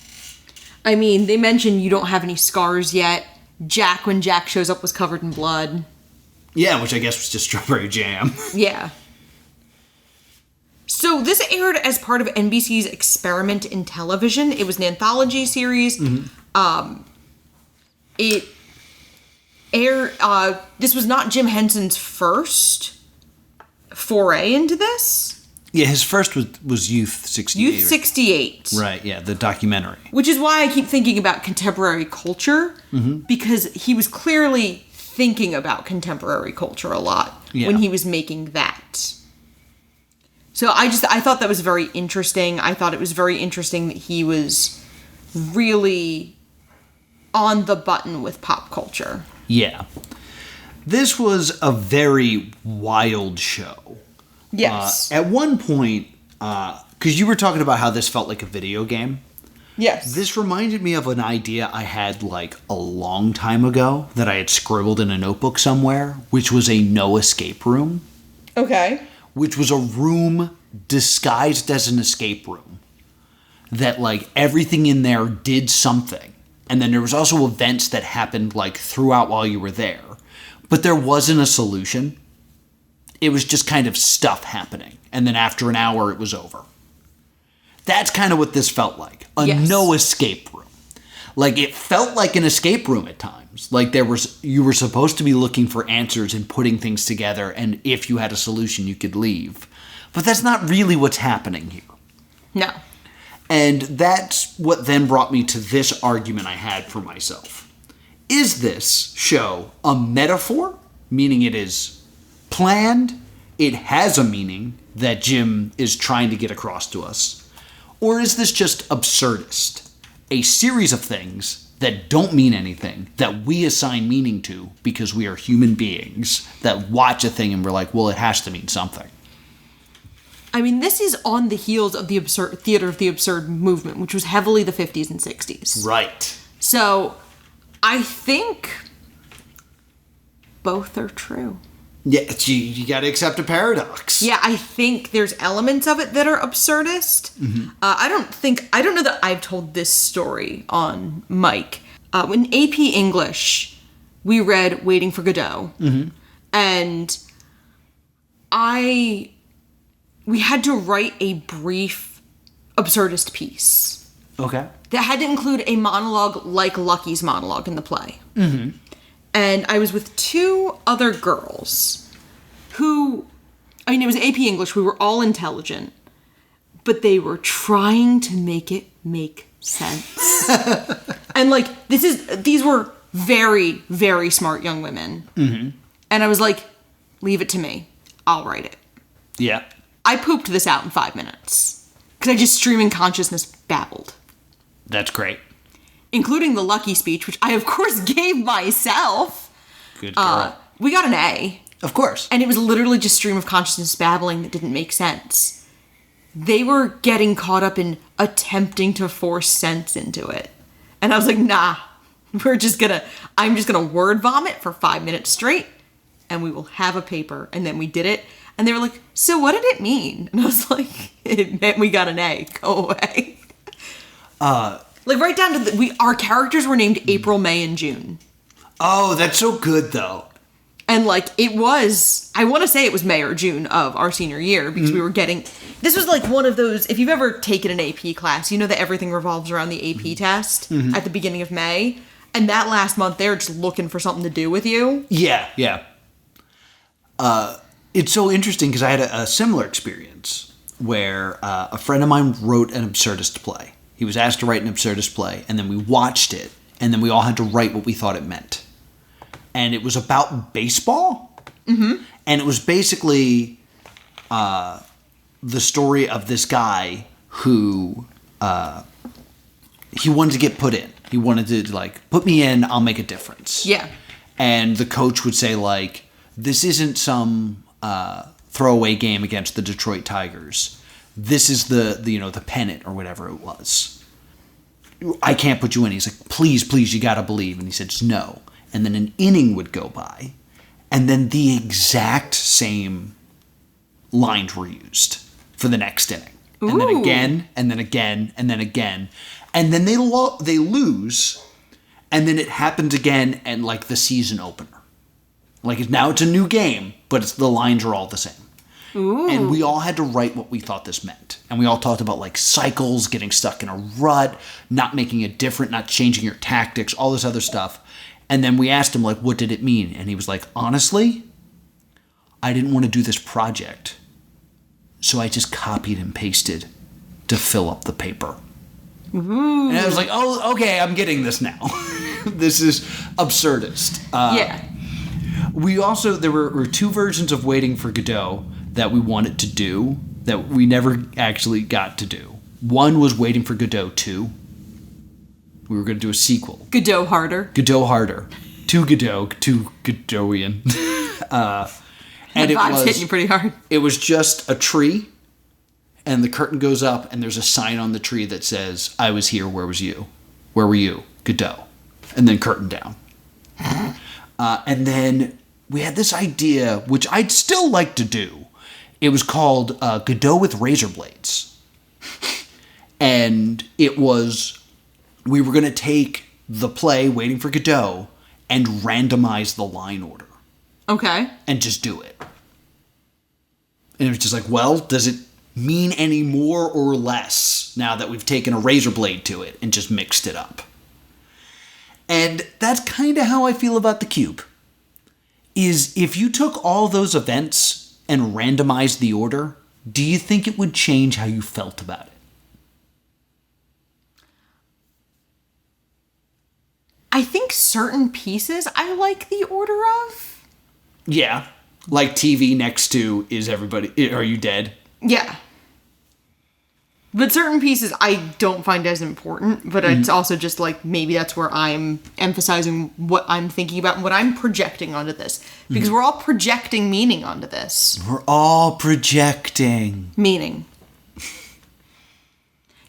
I mean, they mentioned you don't have any scars yet. Jack, when Jack shows up, was covered in blood. Yeah, which I guess was just strawberry jam. Yeah. So this aired as part of NBC's Experiment in Television. It was an anthology series. Mm-hmm. It aired... this was not Jim Henson's first foray into this. Yeah, his first was Youth 68. Youth 68. Right, yeah, the documentary. Which is why I keep thinking about contemporary culture, because he was clearly thinking about contemporary culture a lot when he was making that. So I thought that was very interesting. I thought it was very interesting that he was really on the button with pop culture. Yeah. This was a very wild show. Yes. At one point, because you were talking about how this felt like a video game. Yes. This reminded me of an idea I had like a long time ago that I had scribbled in a notebook somewhere, which was a no escape room. Okay. Which was a room disguised as an escape room. That like everything in there did something. And then there was also events that happened like throughout while you were there. But there wasn't a solution. It was just kind of stuff happening. And then after an hour, it was over. That's kind of what this felt like. A no escape room. Like, it felt like an escape room at times. Like, you were supposed to be looking for answers and putting things together, and if you had a solution, you could leave. But that's not really what's happening here. No. And that's what then brought me to this argument I had for myself. Is this show a metaphor, meaning it is planned, it has a meaning that Jim is trying to get across to us? Or is this just absurdist? A series of things that don't mean anything, that we assign meaning to because we are human beings that watch a thing and we're like, well, it has to mean something. I mean, this is on the heels of the theater of the absurd movement, which was heavily the 50s and 60s. Right. So, I think both are true. Yeah, you got to accept a paradox. Yeah, I think there's elements of it that are absurdist. Mm-hmm. I don't know that I've told this story on mic. In AP English, we read Waiting for Godot. Mm-hmm. And we had to write a brief absurdist piece. Okay. That had to include a monologue like Lucky's monologue in the play. Mm-hmm. And I was with two other girls who, I mean, it was AP English. We were all intelligent, but they were trying to make it make sense. And like, these were very, very smart young women. Mm-hmm. And I was like, leave it to me. I'll write it. Yeah. I pooped this out in 5 minutes because I just streaming consciousness babbled. That's great. Including the Lucky speech, which I, of course, gave myself. Good girl. We got an A. Of course. And it was literally just stream of consciousness babbling that didn't make sense. They were getting caught up in attempting to force sense into it. And I was like, nah, I'm just gonna word vomit for 5 minutes straight, and we will have a paper. And then we did it. And they were like, so what did it mean? And I was like, it meant we got an A. Go away. Like, right down to our characters were named April, May, and June. Oh, that's so good, though. And, like, I want to say it was May or June of our senior year, because we were this was like one of those, if you've ever taken an AP class, you know that everything revolves around the AP test at the beginning of May. And that last month, they're just looking for something to do with you. Yeah. It's so interesting, because I had a similar experience where a friend of mine wrote an absurdist play. He was asked to write an absurdist play, and then we watched it, and then we all had to write what we thought it meant. And it was about baseball, and it was basically the story of this guy who he wanted to get put in. He wanted to, like, put me in, I'll make a difference. Yeah. And the coach would say, like, this isn't some throwaway game against the Detroit Tigers. This is the pennant or whatever it was. I can't put you in. He's like, please, you gotta believe. And he said, no. And then an inning would go by, and then the exact same lines were used for the next inning. Ooh. And then again, and then again, and then again. And then they lose, and then it happens again at, like, the season opener. Like, now it's a new game, but the lines are all the same. Ooh. And we all had to write what we thought this meant. And we all talked about, like, cycles, getting stuck in a rut, not making it different, not changing your tactics, all this other stuff. And then we asked him, like, what did it mean? And he was like, honestly, I didn't want to do this project. So I just copied and pasted to fill up the paper. Ooh. And I was like, oh, okay, I'm getting this now. This is absurdist. Yeah. There were two versions of Waiting for Godot that we wanted to do that we never actually got to do. One was Waiting for Godot 2, We were going to do a sequel. Godot harder. Godot harder. To Godot. To Godotian. And The vibe's hitting you pretty hard. It was just a tree, and the curtain goes up, and there's a sign on the tree that says, I was here, where was you? Where were you? Godot. And then curtain down. And then we had this idea, which I'd still like to do. It was called Godot with Razor Blades. And it was, we were going to take the play, Waiting for Godot, and randomize the line order. Okay. And just do it. And it was just like, well, does it mean any more or less now that we've taken a razor blade to it and just mixed it up? And that's kind of how I feel about the cube. Is if you took all those events and randomized the order, do you think it would change how you felt about it? I think certain pieces I like the order of. Yeah. Like TV next to Is Everybody... Are You Dead? Yeah. But certain pieces I don't find as important, but it's also just like maybe that's where I'm emphasizing what I'm thinking about and what I'm projecting onto this. Because we're all projecting meaning onto this. We're all projecting. Meaning.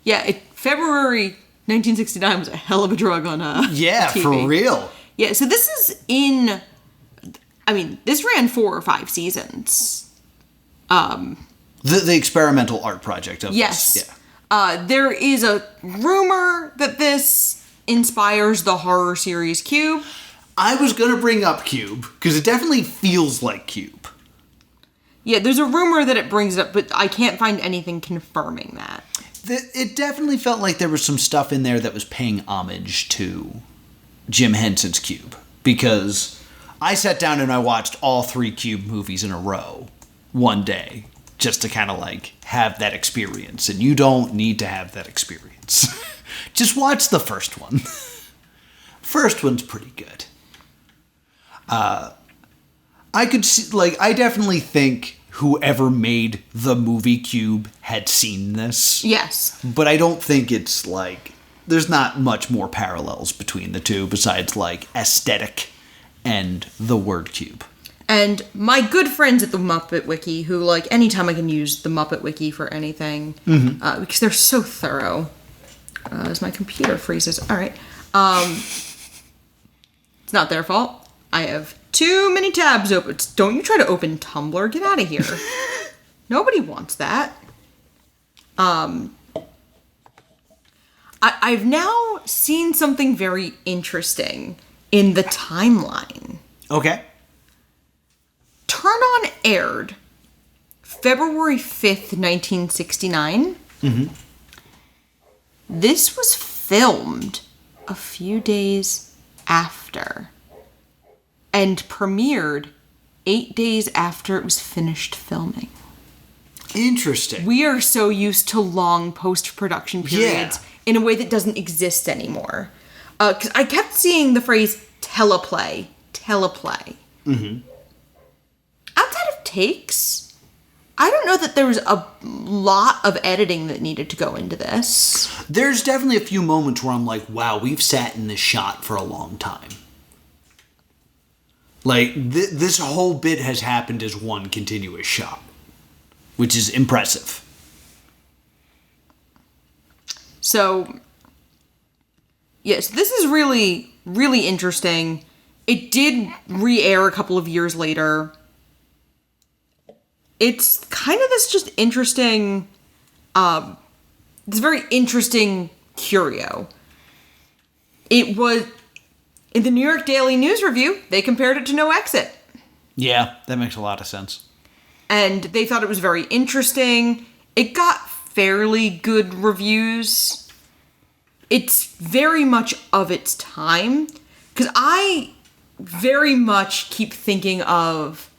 Yeah, February 1969 was a hell of a drug on Yeah, TV. for real. Yeah, so this is in... I mean, this ran 4 or 5 seasons. The experimental art project of yes. this. Yeah. There is a rumor that this inspires the horror series Cube. I was going to bring up Cube, because it definitely feels like Cube. Yeah, there's a rumor that it brings it up, but I can't find anything confirming that. It definitely felt like there was some stuff in there that was paying homage to Jim Henson's Cube, because I sat down and I watched all 3 Cube movies in a row one day, just to kind of like have that experience. And you don't need to have that experience. Just watch the first one. First one's pretty good. I could see, like, I definitely think whoever made the movie Cube had seen this. Yes. But I don't think it's like, there's not much more parallels between the two besides like aesthetic and the word cube. And my good friends at the Muppet Wiki, who, like, anytime I can use the Muppet Wiki for anything, because they're so thorough. As my computer freezes. All right. It's not their fault. I have too many tabs open. Don't you try to open Tumblr. Get out of here. Nobody wants that. I've now seen something very interesting in the timeline. Okay. Turn On aired February 5th, 1969. This was filmed a few days after and premiered 8 days after it was finished filming. Interesting. We are so used to long post-production periods in a way that doesn't exist anymore. Because I kept seeing the phrase teleplay. Outside of takes, I don't know that there was a lot of editing that needed to go into this. There's definitely a few moments where I'm like, wow, we've sat in this shot for a long time. Like, this whole bit has happened as one continuous shot, which is impressive. So, yes, this is really, really interesting. It did re-air a couple of years later. It's kind of this just interesting, this very interesting curio. It was, in the New York Daily News Review, they compared it to No Exit. Yeah, that makes a lot of sense. And they thought it was very interesting. It got fairly good reviews. It's very much of its time. Because I very much keep thinking of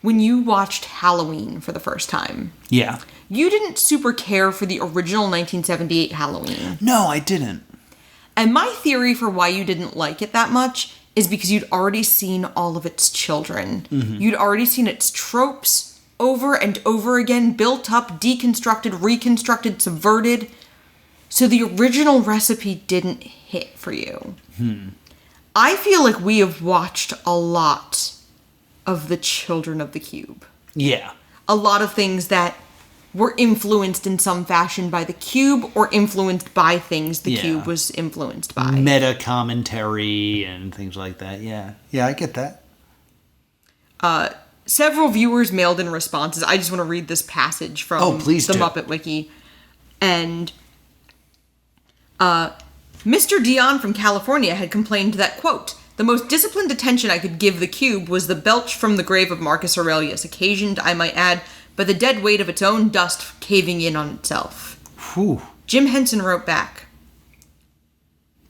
when you watched Halloween for the first time. Yeah. You didn't super care for the original 1978 Halloween. No, I didn't. And my theory for why you didn't like it that much is because you'd already seen all of its children. You'd already seen its tropes over and over again, built up, deconstructed, reconstructed, subverted. So the original recipe didn't hit for you. I feel like we have watched a lot of the Children of the Cube. Yeah. A lot of things that were influenced in some fashion by the Cube or influenced by things the Cube was influenced by. Meta commentary and things like that. Yeah. Yeah, I get that. Several viewers mailed in responses. I just want to read this passage from please the do. Muppet Wiki. And Mr. Dion from California had complained that, quote, "The most disciplined attention I could give the Cube was the belch from the grave of Marcus Aurelius, occasioned, I might add, by the dead weight of its own dust caving in on itself." Whew. Jim Henson wrote back,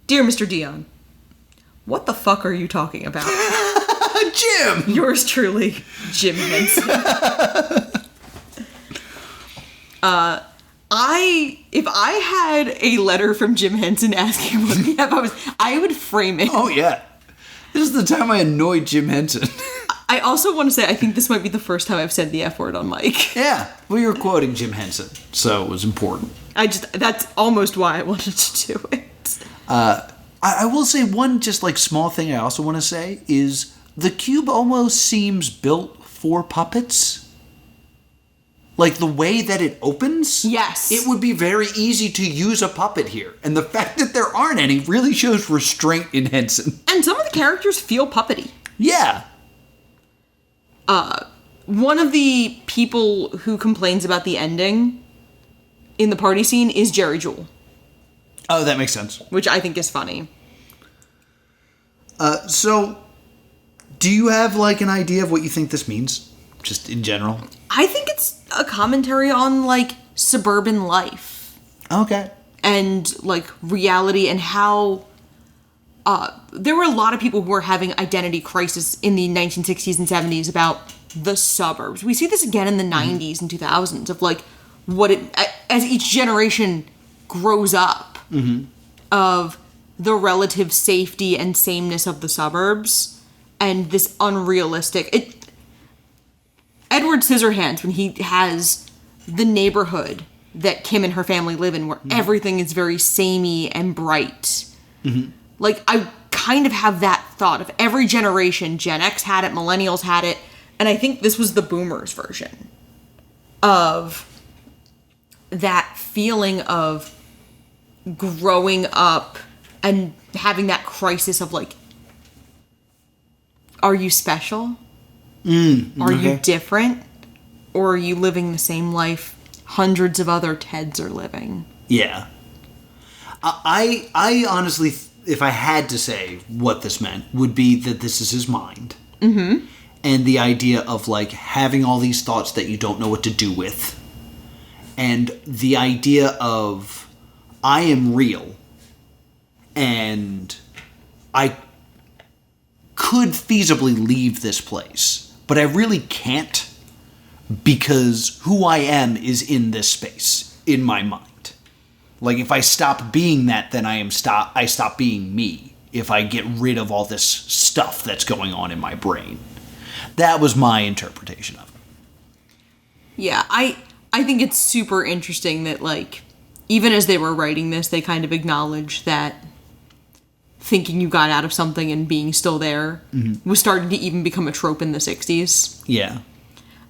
"Dear Mr. Dion, what the fuck are you talking about?" Jim! Yours truly, Jim Henson. If I had a letter from Jim Henson asking what the F I would frame it. Oh, yeah. This is the time I annoyed Jim Henson. I also want to say, I think this might be the first time I've said the F word on mic. Yeah, well, you were quoting Jim Henson, so it was important. That's almost why I wanted to do it. I will say one just like small thing I also want to say is the Cube almost seems built for puppets. Like the way that it opens. Yes. It would be very easy to use a puppet here. And the fact that there aren't any really shows restraint in Henson. And some of the characters feel puppety. Yeah. One of the people who complains about the ending in the party scene is Jerry Jewell. Oh, that makes sense. Which I think is funny. So, do you have like an idea of what you think this means? Just in general? I think it's a commentary on like suburban life. Okay. And like reality and how there were a lot of people who were having identity crisis in the 1960s and 70s about the suburbs. We see this again in the 90s and 2000s of like what it, as each generation grows up, of the relative safety and sameness of the suburbs and this unrealistic. Edward Scissorhands, when he has the neighborhood that Kim and her family live in, where everything is very samey and bright. Like, I kind of have that thought of every generation. Gen X had it, millennials had it, and I think this was the boomers' version of that feeling of growing up and having that crisis of like, are you special? Are you different? Or are you living the same life hundreds of other Teds are living? Yeah. I honestly, if I had to say what this meant, would be that this is his mind. And the idea of like having all these thoughts that you don't know what to do with. And the idea of I am real and I could feasibly leave this place. But I really can't because who I am is in this space, in my mind. Like, if I stop being that, then I stop being me. If I get rid of all this stuff that's going on in my brain. That was my interpretation of it. Yeah, I think it's super interesting that, like, even as they were writing this, they kind of acknowledged that thinking you got out of something and being still there was starting to even become a trope in the 60s. Yeah.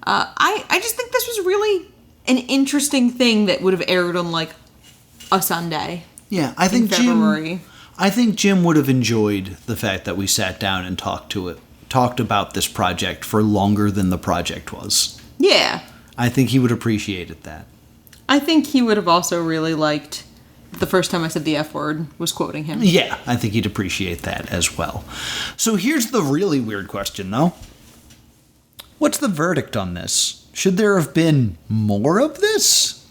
I just think this was really an interesting thing that would have aired on, like, a Sunday. Yeah, I think February. Jim would have enjoyed the fact that we sat down and talked about this project for longer than the project was. Yeah. I think he would have appreciated that. I think he would have also really liked the first time I said the F word was quoting him. Yeah, I think he'd appreciate that as well. So here's the really weird question, though. What's the verdict on this? Should there have been more of this?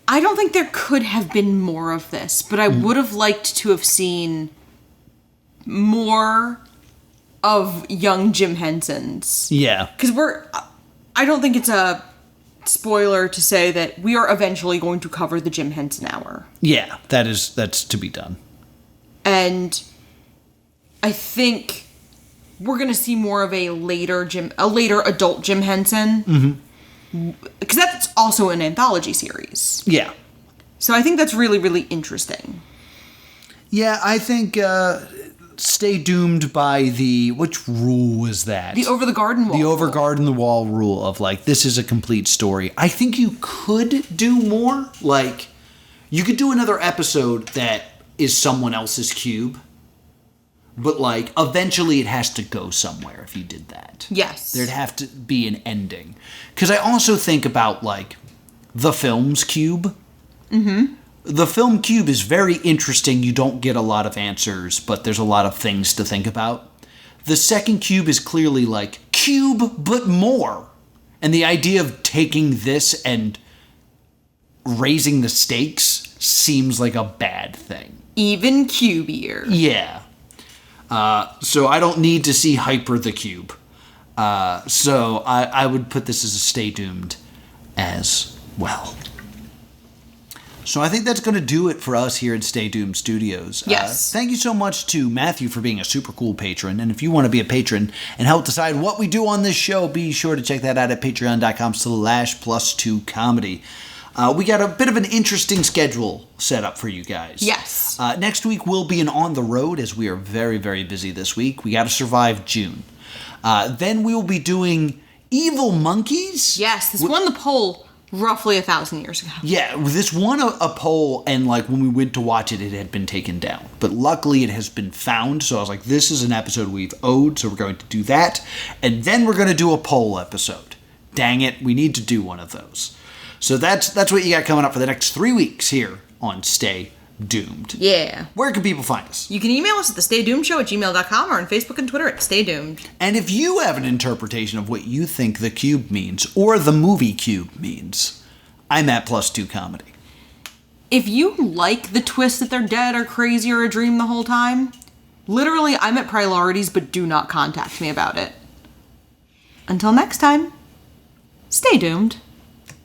I don't think there could have been more of this, but I would have liked to have seen more of young Jim Henson's. Yeah. Because I don't think it's a spoiler to say that we are eventually going to cover the Jim Henson Hour. Yeah, that's to be done. And I think we're going to see more of a later adult Jim Henson. Because that's also an anthology series. Yeah. So I think that's really, really interesting. Yeah, I think stay doomed by which rule was that? The over the garden wall. The over garden the wall rule of like, this is a complete story. I think you could do more. Like, you could do another episode that is someone else's cube. But like, eventually it has to go somewhere if you did that. Yes. There'd have to be an ending. Because I also think about like, the film's cube. Mm-hmm. The film cube is very interesting. You don't get a lot of answers, but there's a lot of things to think about. The second cube is clearly like, cube, but more. And the idea of taking this and raising the stakes seems like a bad thing. Even cubier. Yeah. So I don't need to see Hyper the Cube. So I would put this as a stay doomed as well. So I think that's going to do it for us here at Stay Doomed Studios. Yes. Thank you so much to Matthew for being a super cool patron. And if you want to be a patron and help decide what we do on this show, be sure to check that out at patreon.com/plus2comedy. We got a bit of an interesting schedule set up for you guys. Yes. Next week will be an on the road as we are very, very busy this week. We got to survive June. Then we will be doing Evil Monkeys. Yes, this won the poll roughly 1,000 years ago. Yeah, this won a poll, and like when we went to watch it, it had been taken down. But luckily it has been found, so I was like, this is an episode we've owed, so we're going to do that. And then we're going to do a poll episode. Dang it, we need to do one of those. So that's what you got coming up for the next 3 weeks here on Stay Doomed. Yeah. Where can people find us? You can email us at thestaydoomshow@gmail.com or on Facebook and Twitter at Stay Doomed. And if you have an interpretation of what you think the cube means, or the movie cube means, I'm at +2comedy. If you like the twist that they're dead or crazy or a dream the whole time, literally, I'm at priorities, but do not contact me about it. Until next time, stay doomed.